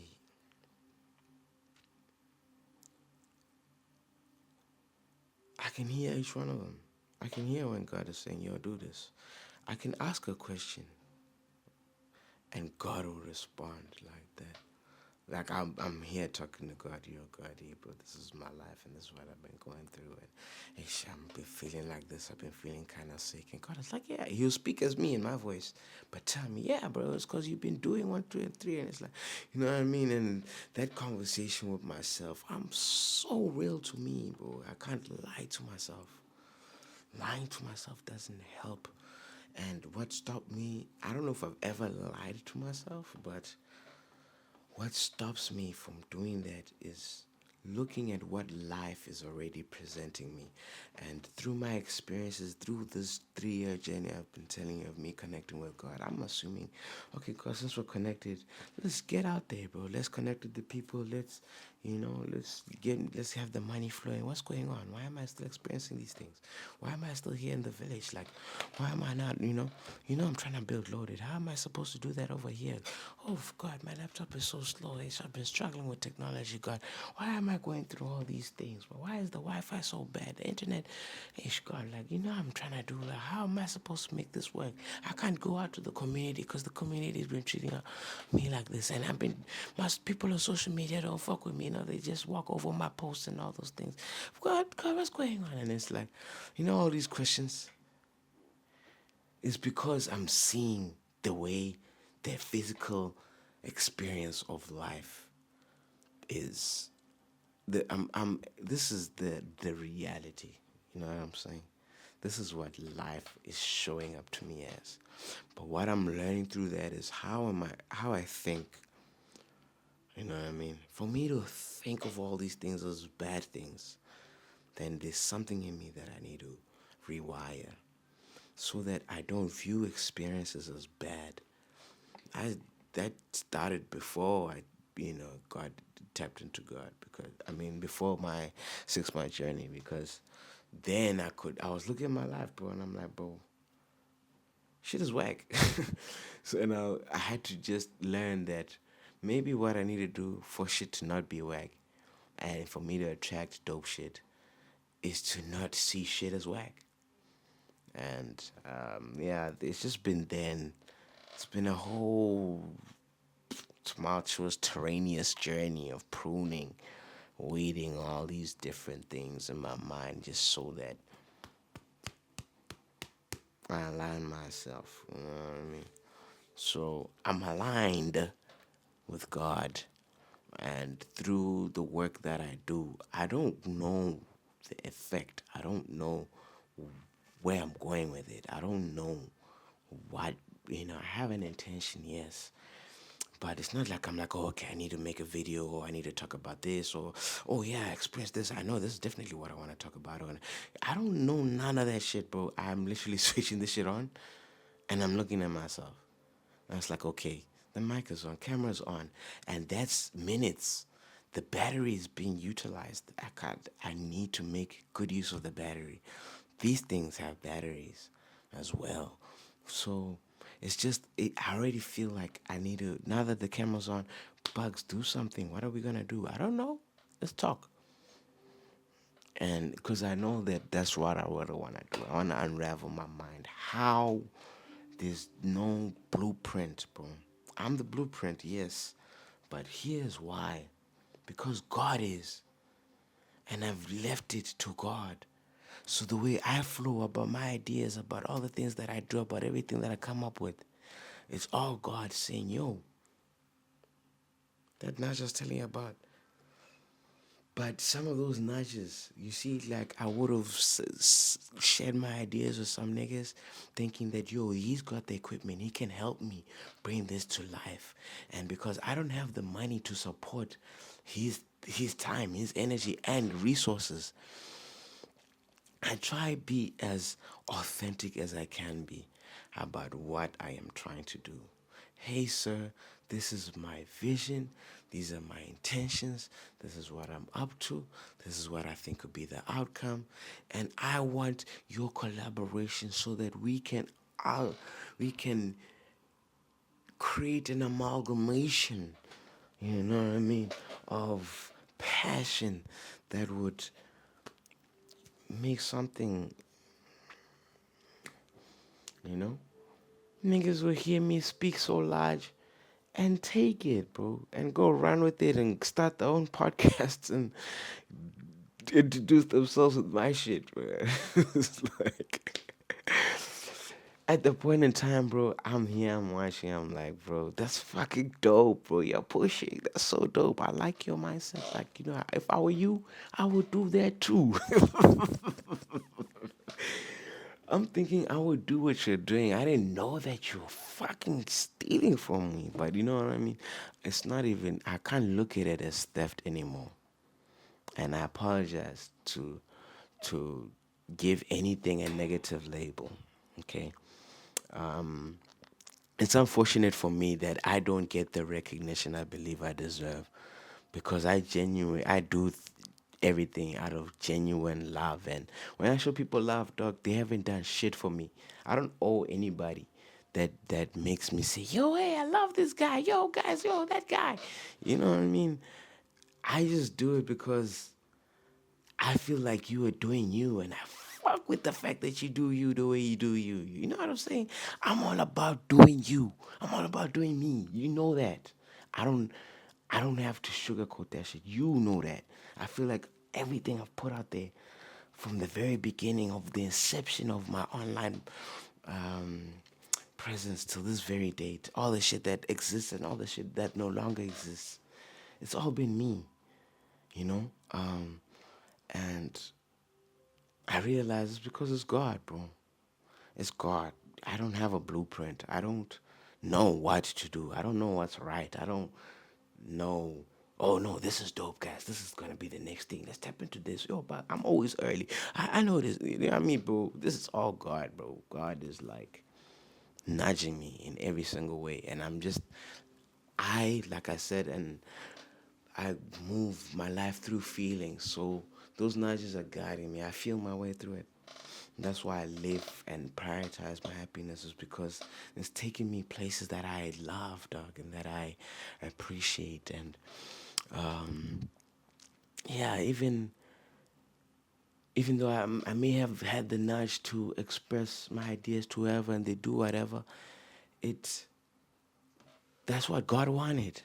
I can hear each one of them. I can hear when God is saying, "Yo, do this." I can ask a question, and God will respond like that. Like I'm here talking to God, yo, God, yeah, bro, this is my life, and this is what I've been going through, and I've been feeling like this. I've been feeling kind of sick, and God is like, yeah, He'll speak as me in my voice, but tell me, yeah, bro, it's because you've been doing 1, 2, and 3, and it's like, you know what I mean? And that conversation with myself, I'm so real to me, bro. I can't lie to myself. Lying to myself doesn't help. And what stopped me, I don't know if I've ever lied to myself, but what stops me from doing that is looking at what life is already presenting me. And through my experiences, through this 3 year journey I've been telling you of me connecting with God, I'm assuming, okay, God, since we're connected, let's get out there, bro. Let's connect with the people. Let's have the money flowing. What's going on? Why am I still experiencing these things? Why am I still here in the village? Like, why am I not, I'm trying to build loaded. How am I supposed to do that over here? Oh, God, my laptop is so slow. I've been struggling with technology, God. Why am I going through all these things? Why is the Wi-Fi so bad? The internet, God, like, I'm trying to do, like, how am I supposed to make this work? I can't go out to the community because the community has been treating me like this. And most people on social media don't fuck with me, they just walk over my posts and all those things. God, what's going on? And it's like, all these questions. It's because I'm seeing the way their physical experience of life is. This is the reality. You know what I'm saying? This is what life is showing up to me as. But what I'm learning through that is how I think. You know what I mean? For me to think of all these things as bad things, then there's something in me that I need to rewire so that I don't view experiences as bad. I That started before I, got tapped into God, because before my 6 month journey, because then I was looking at my life, bro, and I'm like, bro, shit is whack. So now I had to just learn that maybe what I need to do for shit to not be whack and for me to attract dope shit is to not see shit as whack. And yeah, it's just been then. It's been a whole tumultuous, terraneous journey of pruning, weeding all these different things in my mind just so that I align myself. You know what I mean? So I'm aligned with God. And through the work that I do, I don't know the effect. I don't know where I'm going with it. I don't know what, I have an intention, yes. But it's not like I'm like, oh, okay, I need to make a video or I need to talk about this or, oh, yeah, I experienced this. I know this is definitely what I want to talk about. Or, I don't know none of that shit, bro. I'm literally switching this shit on and I'm looking at myself. And it's like, okay, the mic is on, camera's on, and that's minutes. The battery is being utilized. I need to make good use of the battery. These things have batteries as well. So I already feel like I need to, now that the camera's on, Bugs, do something. What are we going to do? I don't know. Let's talk. And because I know that that's what I really want to do. I want to unravel my mind. How there's no blueprint, bro. I'm the blueprint, yes. But here's why. Because God is. And I've left it to God. So the way I flow about my ideas, about all the things that I do, about everything that I come up with, it's all God saying, yo, that not just telling you about But some of those nudges, you see, like I would have shared my ideas with some niggas, thinking that yo, he's got the equipment, he can help me bring this to life, and because I don't have the money to support his time, his energy, and resources, I try be as authentic as I can be about what I am trying to do. Hey sir, this is my vision, these are my intentions, this is what I'm up to, this is what I think could be the outcome, and I want your collaboration so that we can create an amalgamation, you know what I mean, of passion that would make something, you know? Niggas will hear me speak so large and take it, bro, and go run with it and start their own podcasts and introduce themselves with my shit, bro. It's like at the point in time, bro, I'm here, I'm watching, I'm like, bro, that's fucking dope, bro. You're pushing. That's so dope. I like your mindset. Like, you know, if I were you, I would do that too. I'm thinking I would do what you're doing. I didn't know that you were fucking stealing from me. But you know what I mean? It's not even, I can't look at it as theft anymore. And I apologize to give anything a negative label. Okay. It's unfortunate for me that I don't get the recognition I believe I deserve, because I do everything out of genuine love. And when I show people love, dog, they haven't done shit for me. I don't owe anybody that makes me say, yo, hey, I love this guy, yo, guys, yo, that guy. You know what I mean? I just do it because I feel like you are doing you, and I fuck with the fact that you do you the way you do you. You know what I'm saying? I'm all about doing you. I'm all about doing me. You know that. I don't I don't have to sugarcoat that shit. You know that. I feel like everything I've put out there from the very beginning of the inception of my online um, presence till this very date, all the shit that exists and all the shit that no longer exists, it's all been me, you know? And I realize it's because it's God, bro. It's God. I don't have a blueprint. I don't know what to do. I don't know what's right. I don't know. Oh no, this is dope, guys. This is gonna be the next thing. Let's tap into this. Yo, but I'm always early. I know this. You know what I mean, bro? This is all God, bro. God is like nudging me in every single way, and like I said, and I move my life through feelings. So those nudges are guiding me. I feel my way through it. That's why I live and prioritize my happiness, is because it's taking me places that I love, dog, and that I appreciate. And yeah, even though I may have had the nudge to express my ideas to whoever and they do whatever, it's that's what God wanted.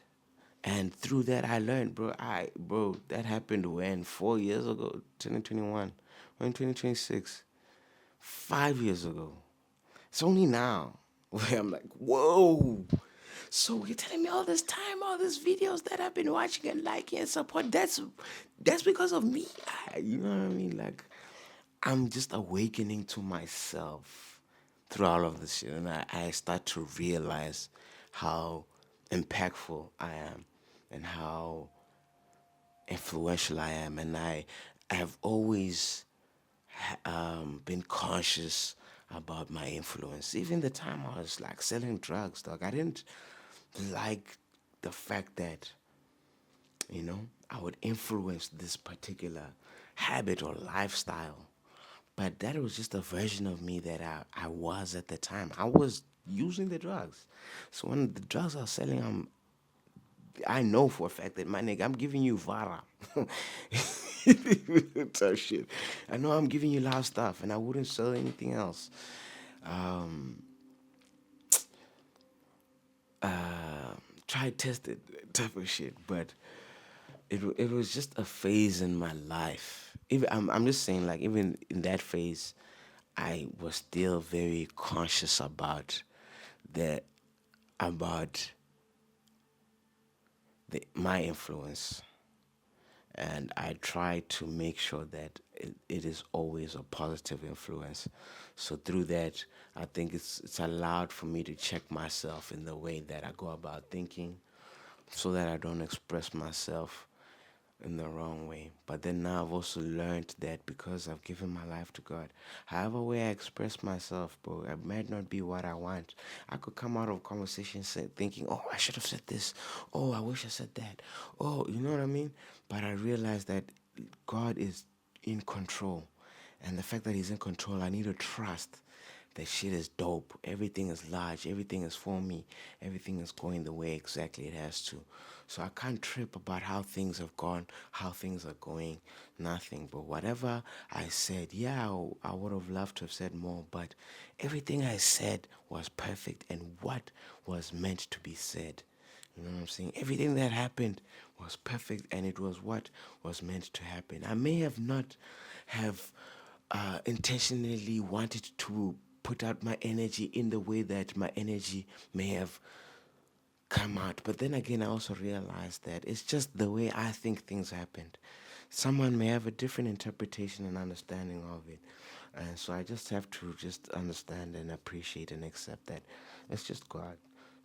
And through that I learned, bro, that happened when 4 years ago, 2021, when 2026, 5 years ago. It's only now where I'm like, whoa. So you're telling me all this time, all these videos that I've been watching and liking and support, that's because of me. You know what I mean? Like, I'm just awakening to myself through all of this shit, and I start to realize how impactful I am and how influential I am, and I have always been conscious about my influence. Even the time I was like selling drugs, dog, I didn't like the fact that, you know, I would influence this particular habit or lifestyle. But that was just a version of me that I was at the time. I was using the drugs. So when the drugs I was selling, I know for a fact that, my nigga, I'm giving you Vara. Type shit. I know I'm giving you loud stuff, and I wouldn't sell anything else. Um, Try tested type of shit, but it was just a phase in my life. Even I'm just saying, like, even in that phase, I was still very conscious the about my influence, and I try to make sure that it is always a positive influence. So through that, I think it's allowed for me to check myself in the way that I go about thinking, so that I don't express myself in the wrong way. But then now I've also learned that because I've given my life to God, however way I express myself, bro, it might not be what I want. I could come out of conversation thinking, oh, I should have said this. Oh, I wish I said that. Oh, you know what I mean? But I realized that God is in control. And the fact that He's in control, I need to trust that shit is dope. Everything is large. Everything is for me. Everything is going the way exactly it has to. So I can't trip about how things have gone, how things are going, nothing. But whatever I said, yeah, I would have loved to have said more, but everything I said was perfect and what was meant to be said. You know what I'm saying? Everything that happened was perfect and it was what was meant to happen. I may have not have intentionally wanted to put out my energy in the way that my energy may have come out. But then again, I also realized that it's just the way I think things happened. Someone may have a different interpretation and understanding of it. And so I just have to just understand and appreciate and accept that it's just God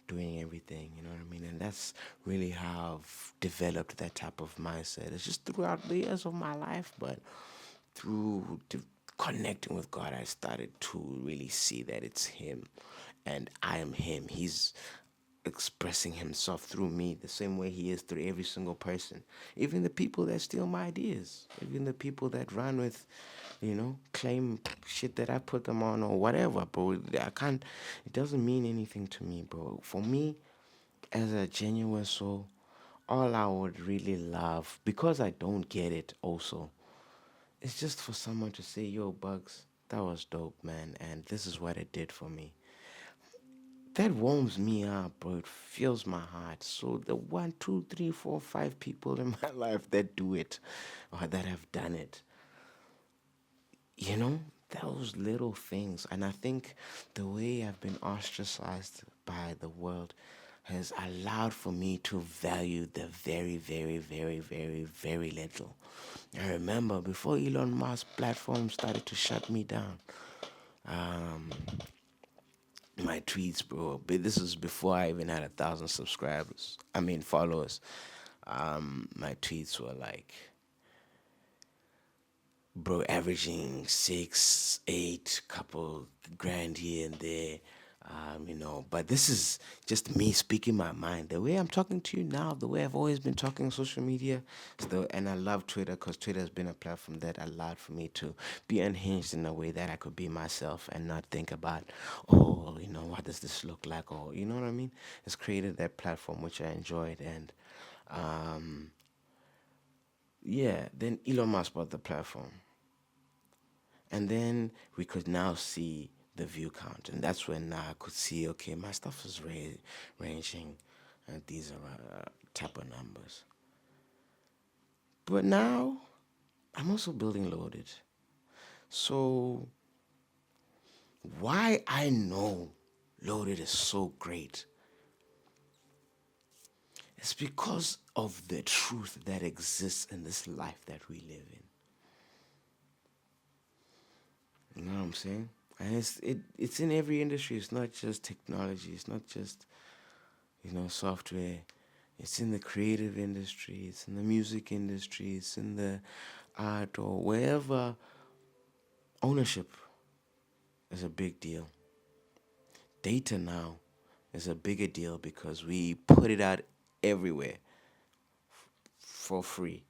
doing everything, you know what I mean? And that's really how I've developed that type of mindset. It's just throughout the years of my life, but through connecting with God, I started to really see that it's Him and I am Him. He's expressing Himself through me the same way He is through every single person. Even the people that steal my ideas, even the people that run with, claim shit that I put them on or whatever, bro. I can't, it doesn't mean anything to me, bro. For me, as a genuine soul, all I would really love, because I don't get it also, it's just for someone to say, yo, Bugs, that was dope, man, and this is what it did for me. That warms me up, bro. It fills my heart. So the one, two, three, four, five people in my life that do it or that have done it, you know, those little things. And I think the way I've been ostracized by the world has allowed for me to value the very, very, very, very, very little. I remember before Elon Musk platform started to shut me down, um, my tweets, bro. But this was before I even had 1,000 subscribers. I mean followers. My tweets were like, bro, averaging 6, 8, couple grand here and there. But this is just me speaking my mind. The way I'm talking to you now, the way I've always been talking on social media, and I love Twitter because Twitter has been a platform that allowed for me to be unhinged in a way that I could be myself and not think about, oh, what does this look like? Or, you know what I mean? It's created that platform which I enjoyed. And yeah, then Elon Musk bought the platform. And then we could now see the view count. And that's when I could see, okay, my stuff is ranging. And these are type of numbers. But now, I'm also building loaded. So, why I know loaded is so great is because of the truth that exists in this life that we live in. You know what I'm saying? And it's in every industry. It's not just technology. It's not just software. It's in the creative industry. It's in the music industry. It's in the art or wherever. Ownership is a big deal. Data now is a bigger deal because we put it out everywhere for free.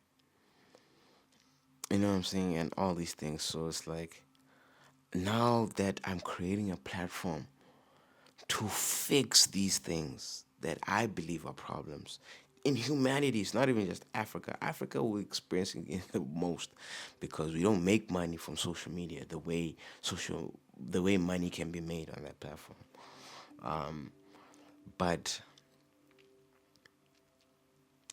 You know what I'm saying? And all these things. So it's like now that I'm creating a platform to fix these things that I believe are problems in humanity. It's not even just Africa. Africa we're experiencing it the most because we don't make money from social media the way money can be made on that platform. But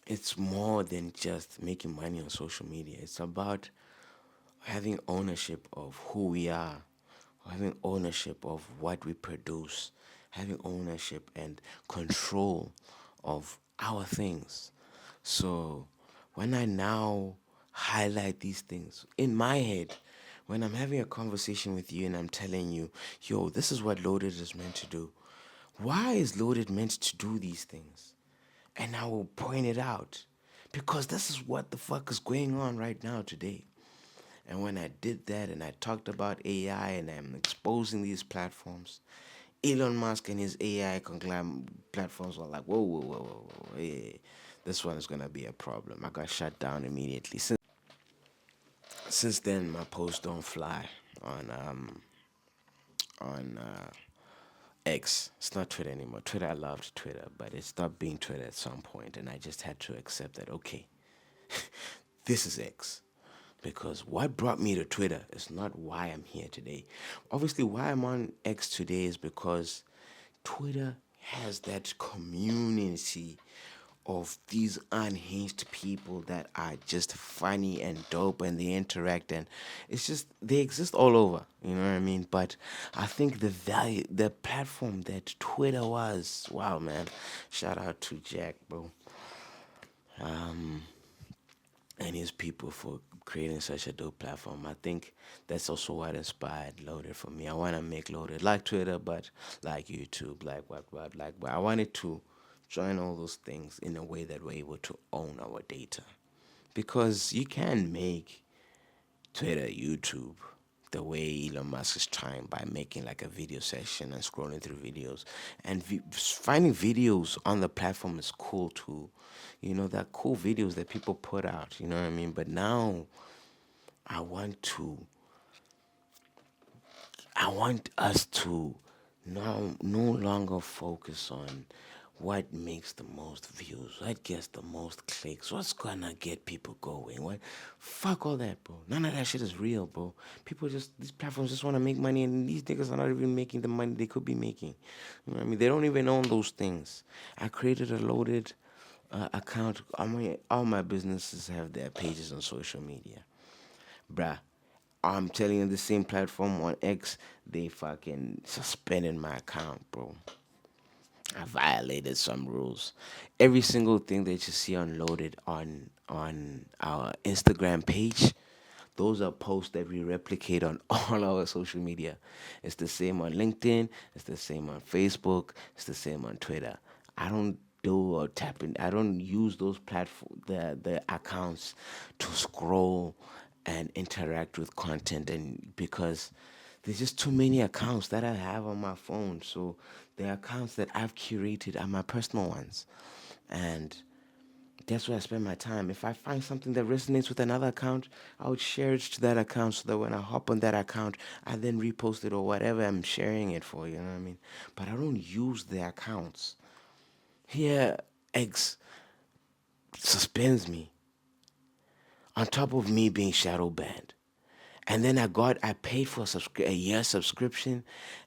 it's more than just making money on social media. It's about having ownership of who we are, having ownership of what we produce, having ownership and control of our things. So when I now highlight these things. In my head, when I'm having a conversation with you and I'm telling you, yo, this is what loaded is meant to do. Why is loaded meant to do these things? And I will point it out because this is what the fuck is going on right now today. And when I did that and I talked about AI and I'm exposing these platforms, Elon Musk and his AI platforms were like, whoa, whoa, whoa, whoa, whoa, hey, this one is gonna be a problem. I got shut down immediately. Since then, my posts don't fly on X. It's not Twitter anymore. Twitter, I loved Twitter, but it stopped being Twitter at some point, and I just had to accept that. Okay, this is X. Because what brought me to Twitter is not why I'm here today. Obviously, why I'm on X today is because Twitter has that community of these unhinged people that are just funny and dope and they interact and it's just they exist all over, you know what I mean? But I think the platform that Twitter was, wow man, shout out to Jack, bro, and his people for creating such a dope platform. I think that's also what inspired Loaded for me. I want to make Loaded like Twitter, but like YouTube, like what, like. But I wanted to join all those things in a way that we're able to own our data, because you can make Twitter, YouTube, the way Elon Musk is trying by making like a video session and scrolling through videos. And finding videos on the platform is cool too. You know, that cool videos that people put out, you know what I mean? But now I want to I want us to no longer focus on what makes the most views, what gets the most clicks, what's gonna get people going. What fuck all that, bro. None of that shit is real, bro. People just these platforms just wanna make money and these niggas are not even making the money they could be making. You know what I mean? They don't even own those things. I created a loaded account. All my businesses have their pages on social media. Bruh, I'm telling you, the same platform on X, they fucking suspended my account, bro. I violated some rules. Every single thing that you see unloaded on our Instagram page, those are posts that we replicate on all our social media. It's the same on LinkedIn, it's the same on Facebook, it's the same on Twitter. I don't do or tap in. I don't use those platform the accounts to scroll and interact with content, and because there's just too many accounts that I have on my phone. So the accounts that I've curated are my personal ones. And that's where I spend my time. If I find something that resonates with another account, I would share it to that account so that when I hop on that account, I then repost it or whatever I'm sharing it for, you know what I mean? But I don't use the accounts. Here, X suspends me on top of me being shadow banned. And then I paid for a year subscription,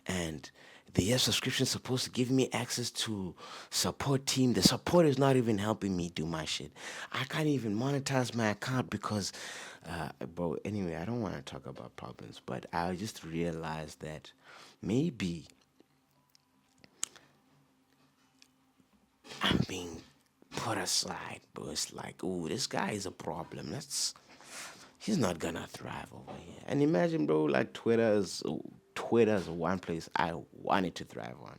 and the year subscription is supposed to give me access to support team. The support is not even helping me do my shit. I can't even monetize my account because, bro. Anyway, I don't want to talk about problems, but I just realized that maybe I'm being put aside, bro. It's like, oh, this guy is a problem. He's not gonna thrive over here. And imagine, bro, like Twitter's one place I wanted to thrive on,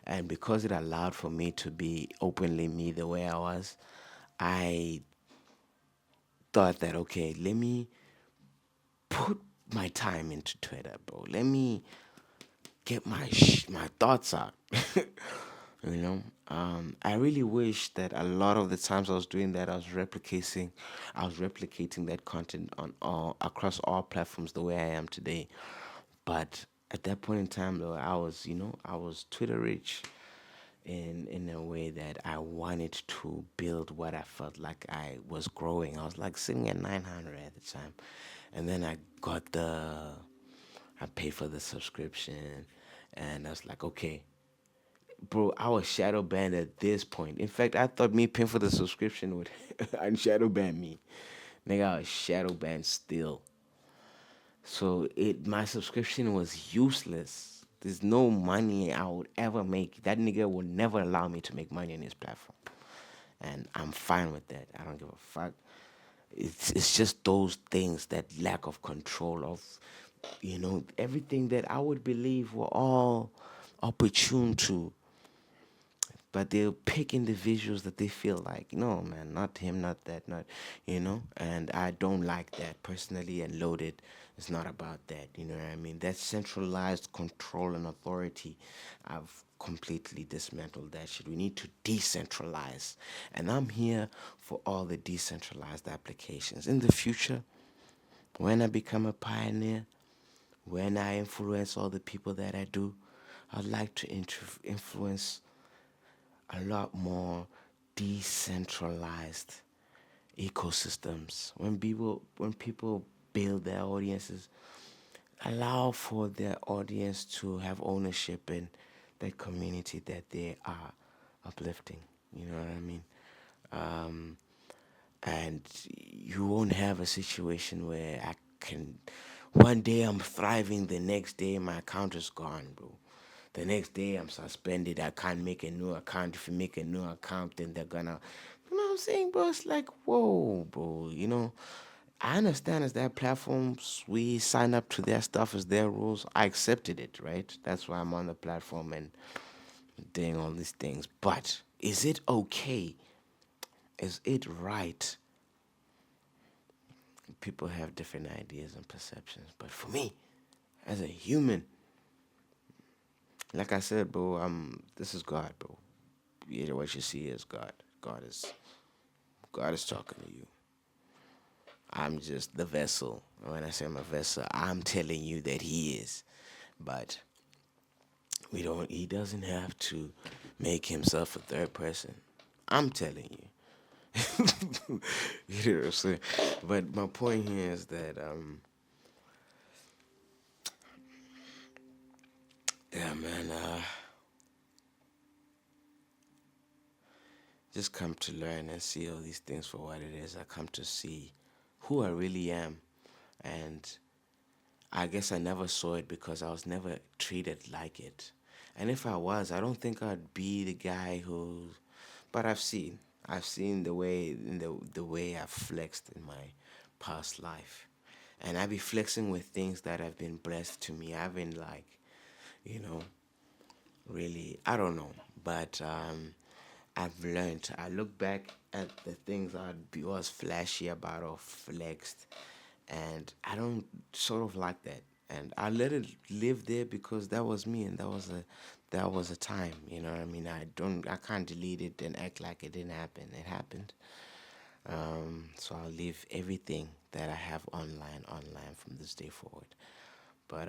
and because it allowed for me to be openly me the way I was, I thought that okay, let me put my time into Twitter, bro. Let me get my thoughts out. you know, I really wish that a lot of the times I was doing that, I was replicating that content on all across all platforms the way I am today. But at that point in time, though, I was Twitter rich in a way that I wanted to build what I felt like I was growing. I was like sitting at 900 at the time, and then I paid for the subscription, and I was like, okay, bro, I was shadow banned at this point. In fact, I thought me paying for the subscription would unshadow ban me. Nigga, I was shadow banned still. So my subscription was useless. There's no money I would ever make. That nigga would never allow me to make money on his platform. And I'm fine with that. I don't give a fuck. It's just those things, that lack of control of, everything that I would believe were all opportune to, but they'll pick individuals that they feel like, no, man, not him, not that, not, and I don't like that personally. And Loaded is not about that, you know what I mean? That centralized control and authority, I've completely dismantled that shit. We need to decentralize, and I'm here for all the decentralized applications in the future. When I become a pioneer, when I influence all the people that I do, I'd like to influence a lot more decentralized ecosystems. When people build their audiences, allow for their audience to have ownership in that community that they are uplifting. You know what I mean? Um, and you won't have a situation where I can, one day I'm thriving, the next day my account is gone, bro. The next day I'm suspended. I can't make a new account. If you make a new account, then they're gonna, you know what I'm saying, bro? It's like, whoa, bro. I understand as their platforms, we sign up to their stuff as their rules. I accepted it, right? That's why I'm on the platform and doing all these things. But is it okay? Is it right? People have different ideas and perceptions. But for me, as a human, like I said, bro, this is God, bro. What you see is God. God is talking to you. I'm just the vessel. When I say I'm a vessel, I'm telling you that He is. But we don't. He doesn't have to make Himself a third person. I'm telling you. You know what I'm saying? But my point here is that yeah, man. Just come to learn and see all these things for what it is. I come to see who I really am, and I guess I never saw it because I was never treated like it. And if I was, I don't think I'd be the guy who. But I've seen the way I've flexed in my past life, and I be flexing with things that have been blessed to me. I've been like, you know, really, I don't know, but I've learned. I look back at the things was flashy about or flexed, and I don't sort of like that. And I let it live there because that was me, and that was a time. You know what I mean? I can't delete it and act like it didn't happen. It happened. So I'll leave everything that I have online from this day forward. But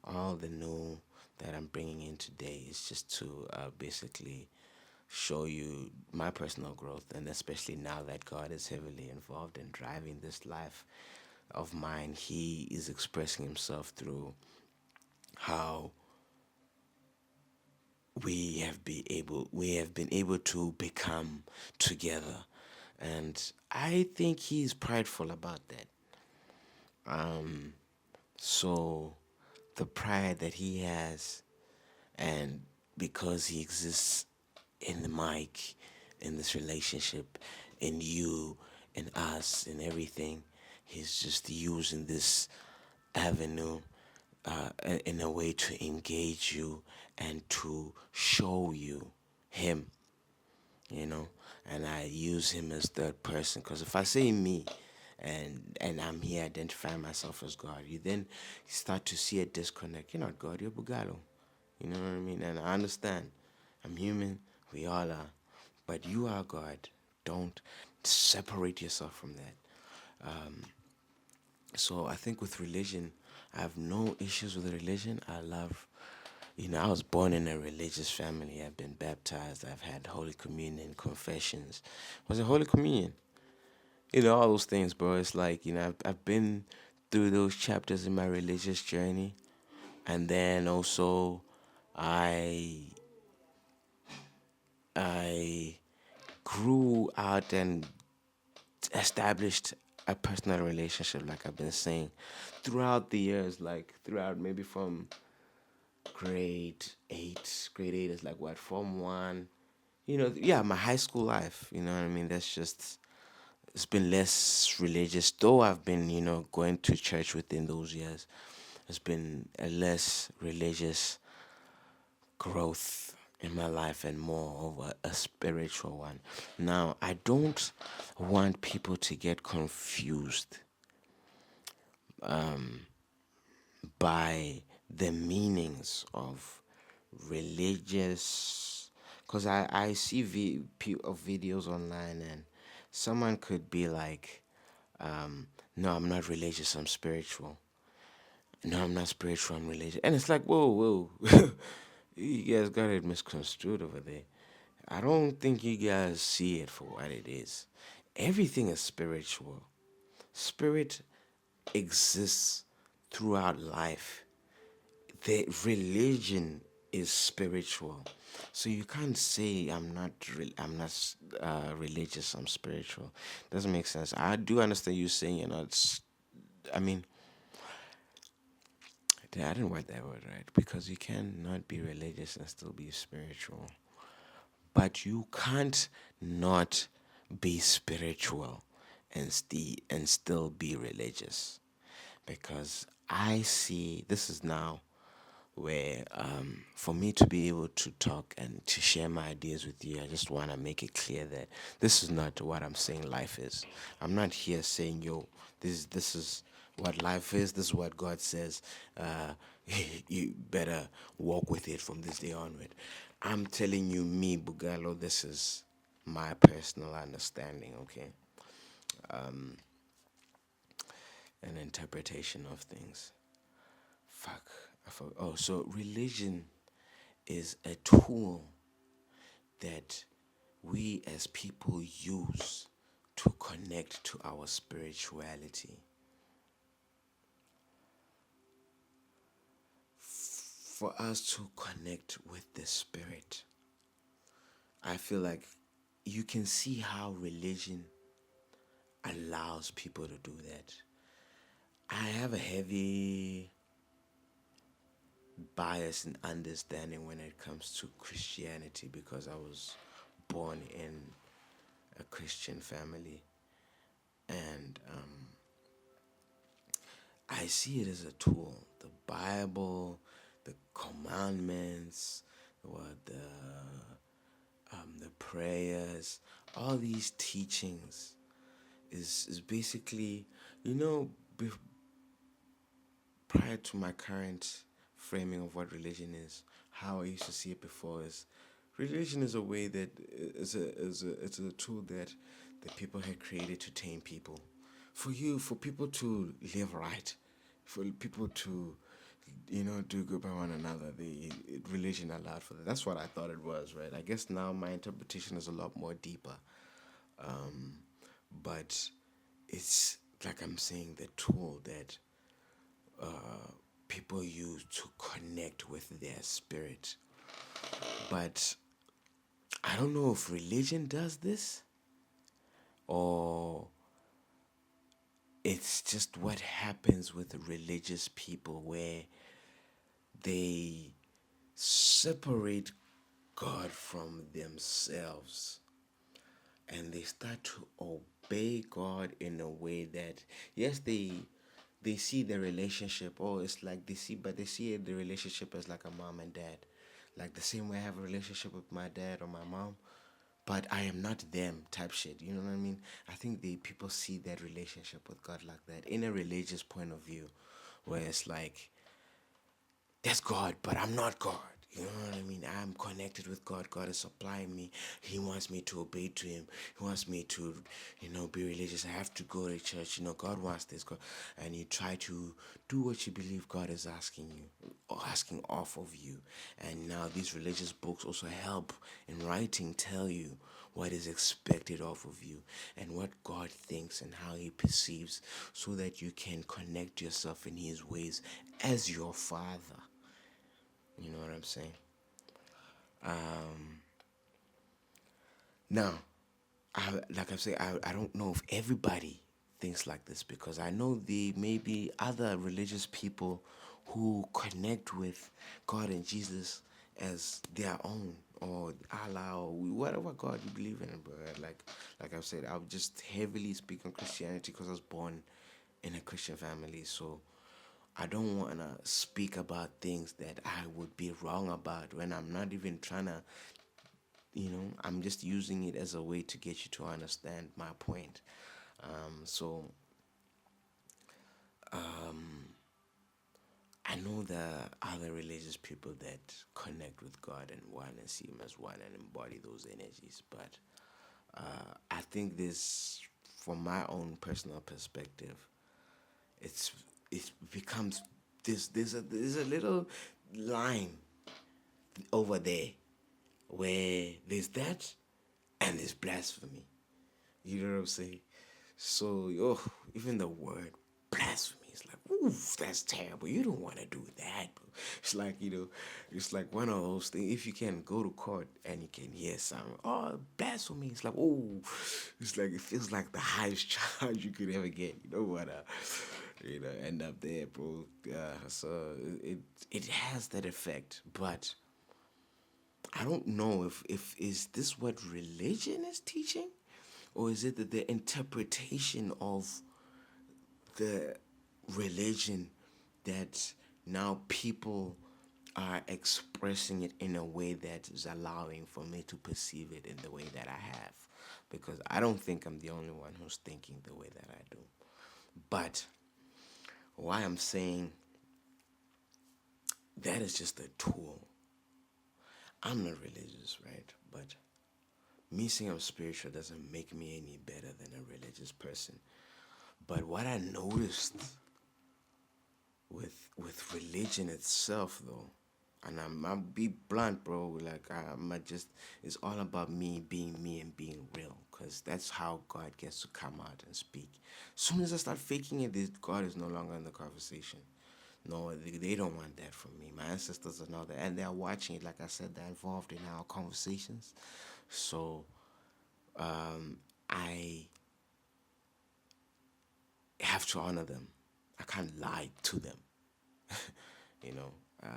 all the new that I'm bringing in today is just to basically show you my personal growth, and especially now that God is heavily involved in driving this life of mine. He is expressing Himself through how we have been able to become together, and I think He's prideful about that. So the pride that He has, and because He exists in the mic, in this relationship, in you, in us, in everything. He's just using this avenue in a way to engage you and to show you Him, you know. And I use Him as third person because if I say me, and I'm here identifying myself as God, you then start to see a disconnect. You're not God, you're Bugalo. You know what I mean? And I understand. I'm human. We all are. But you are God. Don't separate yourself from that. So I think with religion, I have no issues with religion. I was born in a religious family. I've been baptized. I've had Holy Communion, confessions. Was it Holy Communion? All those things, bro. It's like, I've been through those chapters in my religious journey. And then also, I I grew out and established a personal relationship, like I've been saying, throughout the years, like throughout maybe from grade eight. Grade eight is like what, Form 1. Yeah, my high school life. You know what I mean? That's just it's been less religious, though I've been, going to church within those years. It's been a less religious growth in my life and more of a spiritual one. Now, I don't want people to get confused by the meanings of religious, because I see of videos online, and someone could be like, no, I'm not religious, I'm spiritual. No, I'm not spiritual, I'm religious. And it's like, whoa, whoa. You guys got it misconstrued over there. I don't think you guys see it for what it is. Everything is spiritual. Spirit exists throughout life. The religion is spiritual. So you can't say I'm not religious, I'm spiritual. Doesn't make sense. I do understand you saying you're not. I mean, I didn't write that word right, because you cannot be religious and still be spiritual. But you can't not be spiritual and still be religious, because I see this is now where, for me to be able to talk and to share my ideas with you, I just want to make it clear that this is not what I'm saying life is. I'm not here saying, yo, this is what life is. This is what God says. Uh, you better walk with it from this day onward. I'm telling you, me, Bugalo, this is my personal understanding, okay? An interpretation of things. Fuck. Oh, so religion is a tool that we as people use to connect to our spirituality. For us to connect with the spirit. I feel like you can see how religion allows people to do that. I have a heavy bias and understanding when it comes to Christianity, because I was born in a Christian family, and I see it as a tool. The Bible, the commandments, what the prayers, all these teachings is basically, you know, prior to my current framing of what religion is, how I used to see it before is, religion is a way that it's a tool that the people had created to tame people, for people to live right, for people to, do good by one another. Religion allowed for that. That's what I thought it was, right? I guess now my interpretation is a lot more deeper, but it's like I'm saying, the tool that people use to connect with their spirit. But I don't know if religion does this, or it's just what happens with the religious people, where they separate God from themselves, and they start to obey God in a way that, yes, they see the relationship. Oh, it's like they see the relationship as like a mom and dad, like the same way I have a relationship with my dad or my mom, but I am not them type shit. You know what I mean? I think the people see that relationship with God like that in a religious point of view, where it's like, that's God, but I'm not God. You know what I mean? I'm connected with God. God is supplying me. He wants me to obey to Him. He wants me to, be religious. I have to go to church. God wants this. God, and you try to do what you believe God is asking you, or asking off of you. And now these religious books also help in writing, tell you what is expected of you, and what God thinks and how He perceives, so that you can connect yourself in His ways as your Father. You know what I'm saying? Now, like I say, I don't know if everybody thinks like this, because I know the maybe other religious people who connect with God and Jesus as their own, or Allah or whatever God you believe in, bro. Like I've said, I'll just heavily speak on Christianity because I was born in a Christian family. So I don't want to speak about things that I would be wrong about when I'm not even trying to, I'm just using it as a way to get you to understand my point. So I know there are other religious people that connect with God and one and see Him as one and embody those energies, but I think this, from my own personal perspective, it's it becomes there's a little line over there where there's that and there's blasphemy. You know what I'm saying? So, even the word blasphemy is like, ooh, that's terrible. You don't want to do that, bro. It's like, it's like one of those things. If you can go to court and you can hear something, oh, blasphemy. It's like, oh, it's like, it feels like the highest charge you could ever get. You know what? End up there, bro. So it has that effect, but I don't know if is this what religion is teaching, or is it that the interpretation of the religion that now people are expressing it in a way that is allowing for me to perceive it in the way that I have, because I don't think I'm the only one who's thinking the way that I do. But why I'm saying that is just a tool. I'm not religious, right? But me saying I'm spiritual doesn't make me any better than a religious person. But what I noticed with religion itself, though, and I'll be blunt, bro. Like I'm not just, it's all about me being me and being real, cause that's how God gets to come out and speak. Soon as I start faking it, God is no longer in the conversation. No, they don't want that from me. My ancestors are not there, and they're watching it. Like I said, they're involved in our conversations. So I have to honor them. I can't lie to them.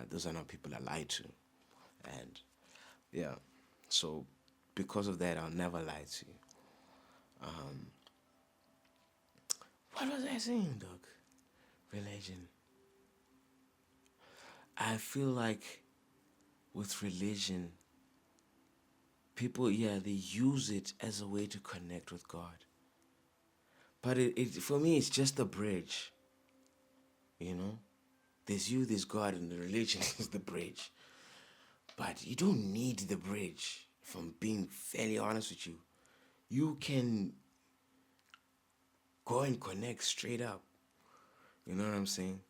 Those are not people I lie to, and yeah. So because of that, I'll never lie to you. What was I saying, dog? Religion. I feel like with religion, people, yeah, they use it as a way to connect with God. But it for me, it's just a bridge. You know, there's you, there's God, and the religion is the bridge. But you don't need the bridge. If I'm being fairly honest with you, you can go and connect straight up. You know what I'm saying?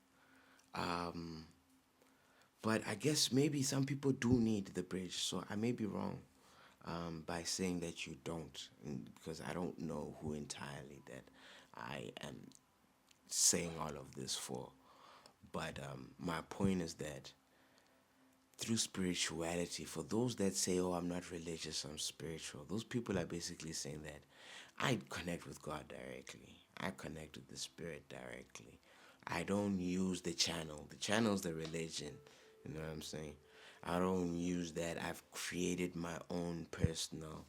But I guess maybe some people do need the bridge. So I may be wrong by saying that you don't, because I don't know who entirely that I am saying all of this for. But my point is that through spirituality, for those that say, oh, I'm not religious, I'm spiritual, those people are basically saying that I connect with God directly. I connect with the Spirit directly. I don't use the channel. The channel's the religion. You know what I'm saying? I don't use that. I've created my own personal,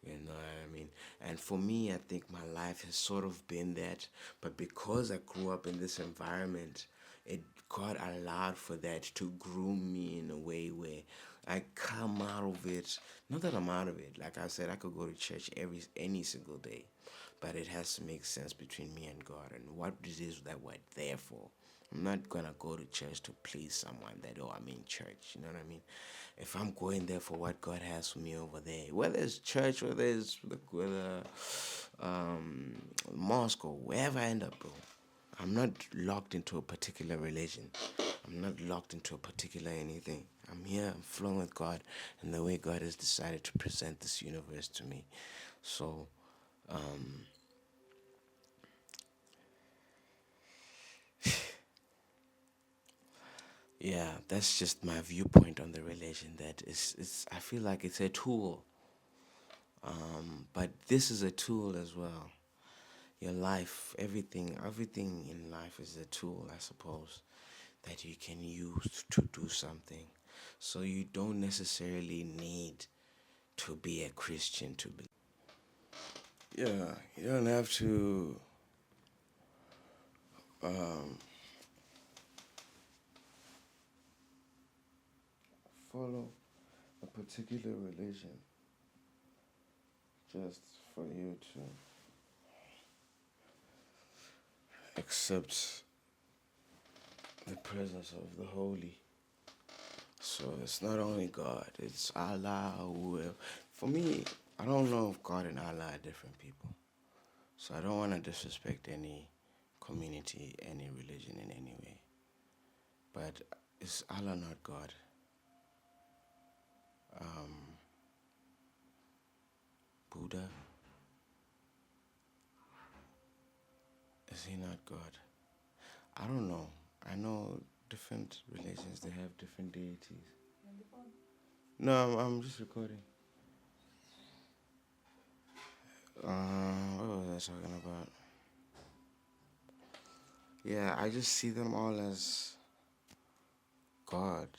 you know what I mean? And for me, I think my life has sort of been that. But because I grew up in this environment, it God allowed for that to groom me in a way where I come out of it. Not that I'm out of it. Like I said, I could go to church any single day, but it has to make sense between me and God and what it is that we're there for. I'm not gonna go to church to please someone that, oh, I'm in church. You know what I mean? If I'm going there for what God has for me over there, whether it's church, whether mosque or wherever I end up, bro, I'm not locked into a particular religion. I'm not locked into a particular anything. I'm here, I'm flowing with God and the way God has decided to present this universe to me. So, yeah, that's just my viewpoint on the religion. That it's I feel like it's a tool, but this is a tool as well. Your life, everything in life is a tool, I suppose, that you can use to do something. So you don't necessarily need to be a Christian to believe. Yeah, you don't have to um, follow a particular religion just for you to accept the presence of the Holy. So it's not only God, it's Allah, whoever. For me, I don't know if God and Allah are different people. So I don't want to disrespect any community, any religion in any way. But is Allah not God? Um, Buddha, is he not God? I don't know. I know different religions, they have different deities. No, I'm just recording. What was I talking about? Yeah, I just see them all as God.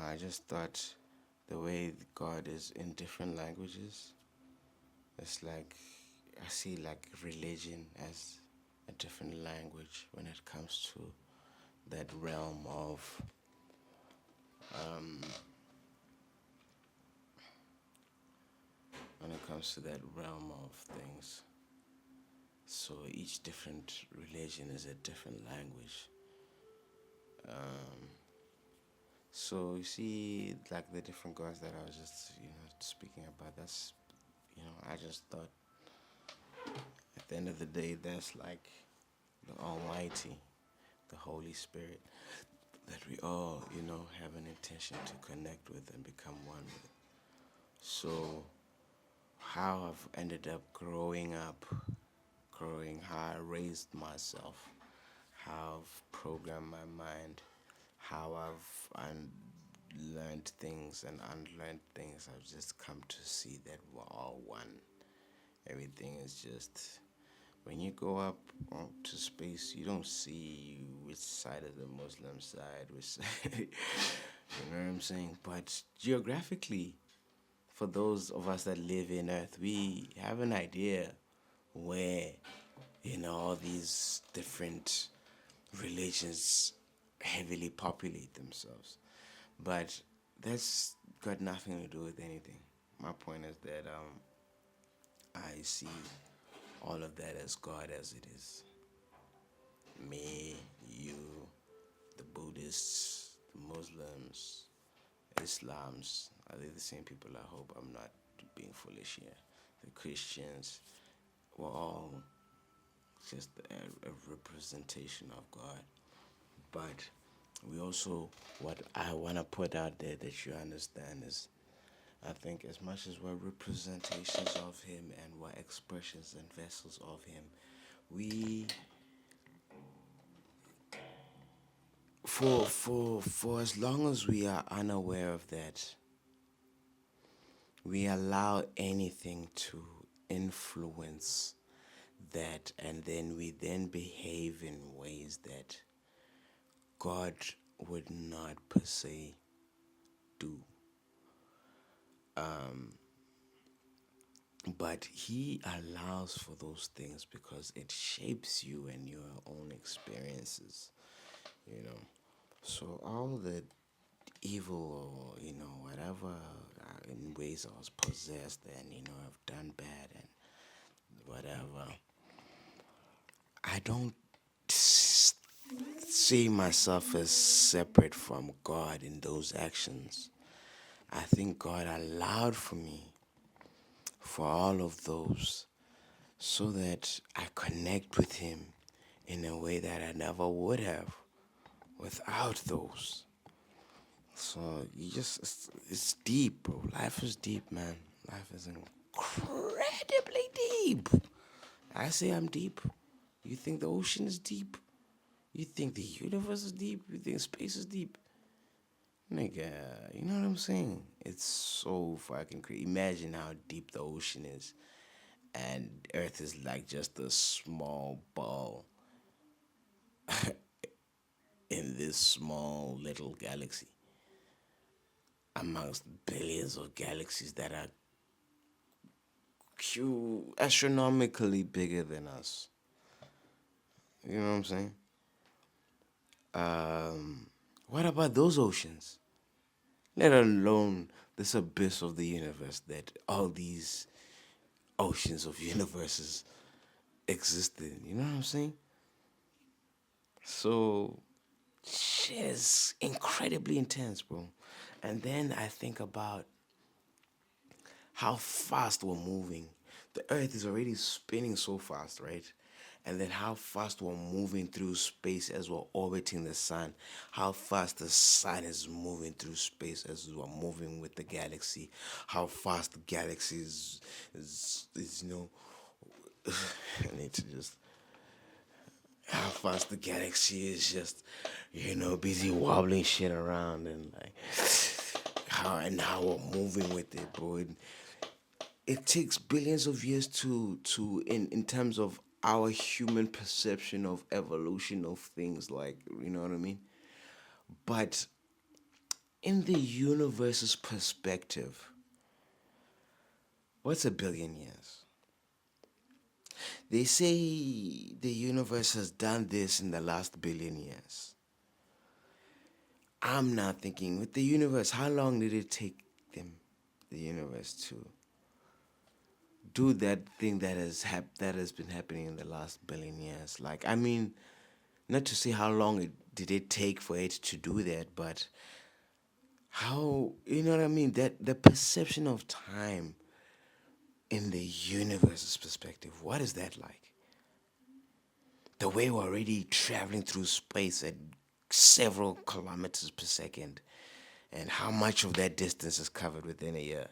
I just thought the way God is in different languages, it's like I see like religion as a different language when it comes to that realm of um, things. So each different religion is a different language. Um, so you see, like the different gods that I was just speaking about. That's I just thought at the end of the day, that's like the Almighty, the Holy Spirit that we all have an intention to connect with and become one with. So how I've ended up growing up, how I raised myself, how I've programmed my mind, how I've learned things and unlearned things. I've just come to see that we're all one. Everything is just when you go up to space, you don't see which side of the Muslim side, which side, you know what I'm saying? But geographically, for those of us that live in Earth, we have an idea where all these different religions heavily populate themselves. But that's got nothing to do with anything. My point is that I see all of that as God as it is. Me, you, the Buddhists, the Muslims, Islams, are they the same people? I hope I'm not being foolish here. The Christians, we're all just a representation of God. But we also, what I want to put out there that you understand is, I think as much as we're representations of Him and we're expressions and vessels of Him, we, for as long as we are unaware of that, we allow anything to influence that, and then we then behave in ways that God would not per se do. But He allows for those things because it shapes you and your own experiences, you know. So all the evil or, whatever, in ways I was possessed and, I've done bad and whatever, I don't see myself as separate from God in those actions. I think God allowed for me for all of those so that I connect with Him in a way that I never would have without those. So it's deep, bro. Life is deep, man. Life is incredibly deep. I say I'm deep. You think the ocean is deep? You think the universe is deep? You think space is deep? Nigga, you know what I'm saying? It's so fucking crazy. Imagine how deep the ocean is. And Earth is like just a small ball in this small little galaxy. amongst billions of galaxies that are astronomically bigger than us. You know what I'm saying? What about those oceans? Let alone this abyss of the universe that all these oceans of universes exist in. You know what I'm saying? So shit is incredibly intense, bro. And then I think about how fast we're moving. The earth is already spinning so fast, right? And then how fast we're moving through space as we're orbiting the sun. How fast the sun is moving through space as we're moving with the galaxy. How fast the galaxy is I need to just how fast the galaxy is just, busy wobbling shit around and like how we're moving with it, bro. It takes billions of years in terms of our human perception of evolution of things, like, you know what I mean? But in the universe's perspective, what's a billion years? They say the universe has done this in the last billion years. I'm now thinking, with the universe, how long did it take the universe, to do that thing that has been happening in the last billion years? Like, I mean, not to say how long did it take for it to do that, but how, you know what I mean? That the perception of time in the universe's perspective, what is that like? The way we're already traveling through space at several kilometers per second, and how much of that distance is covered within a year.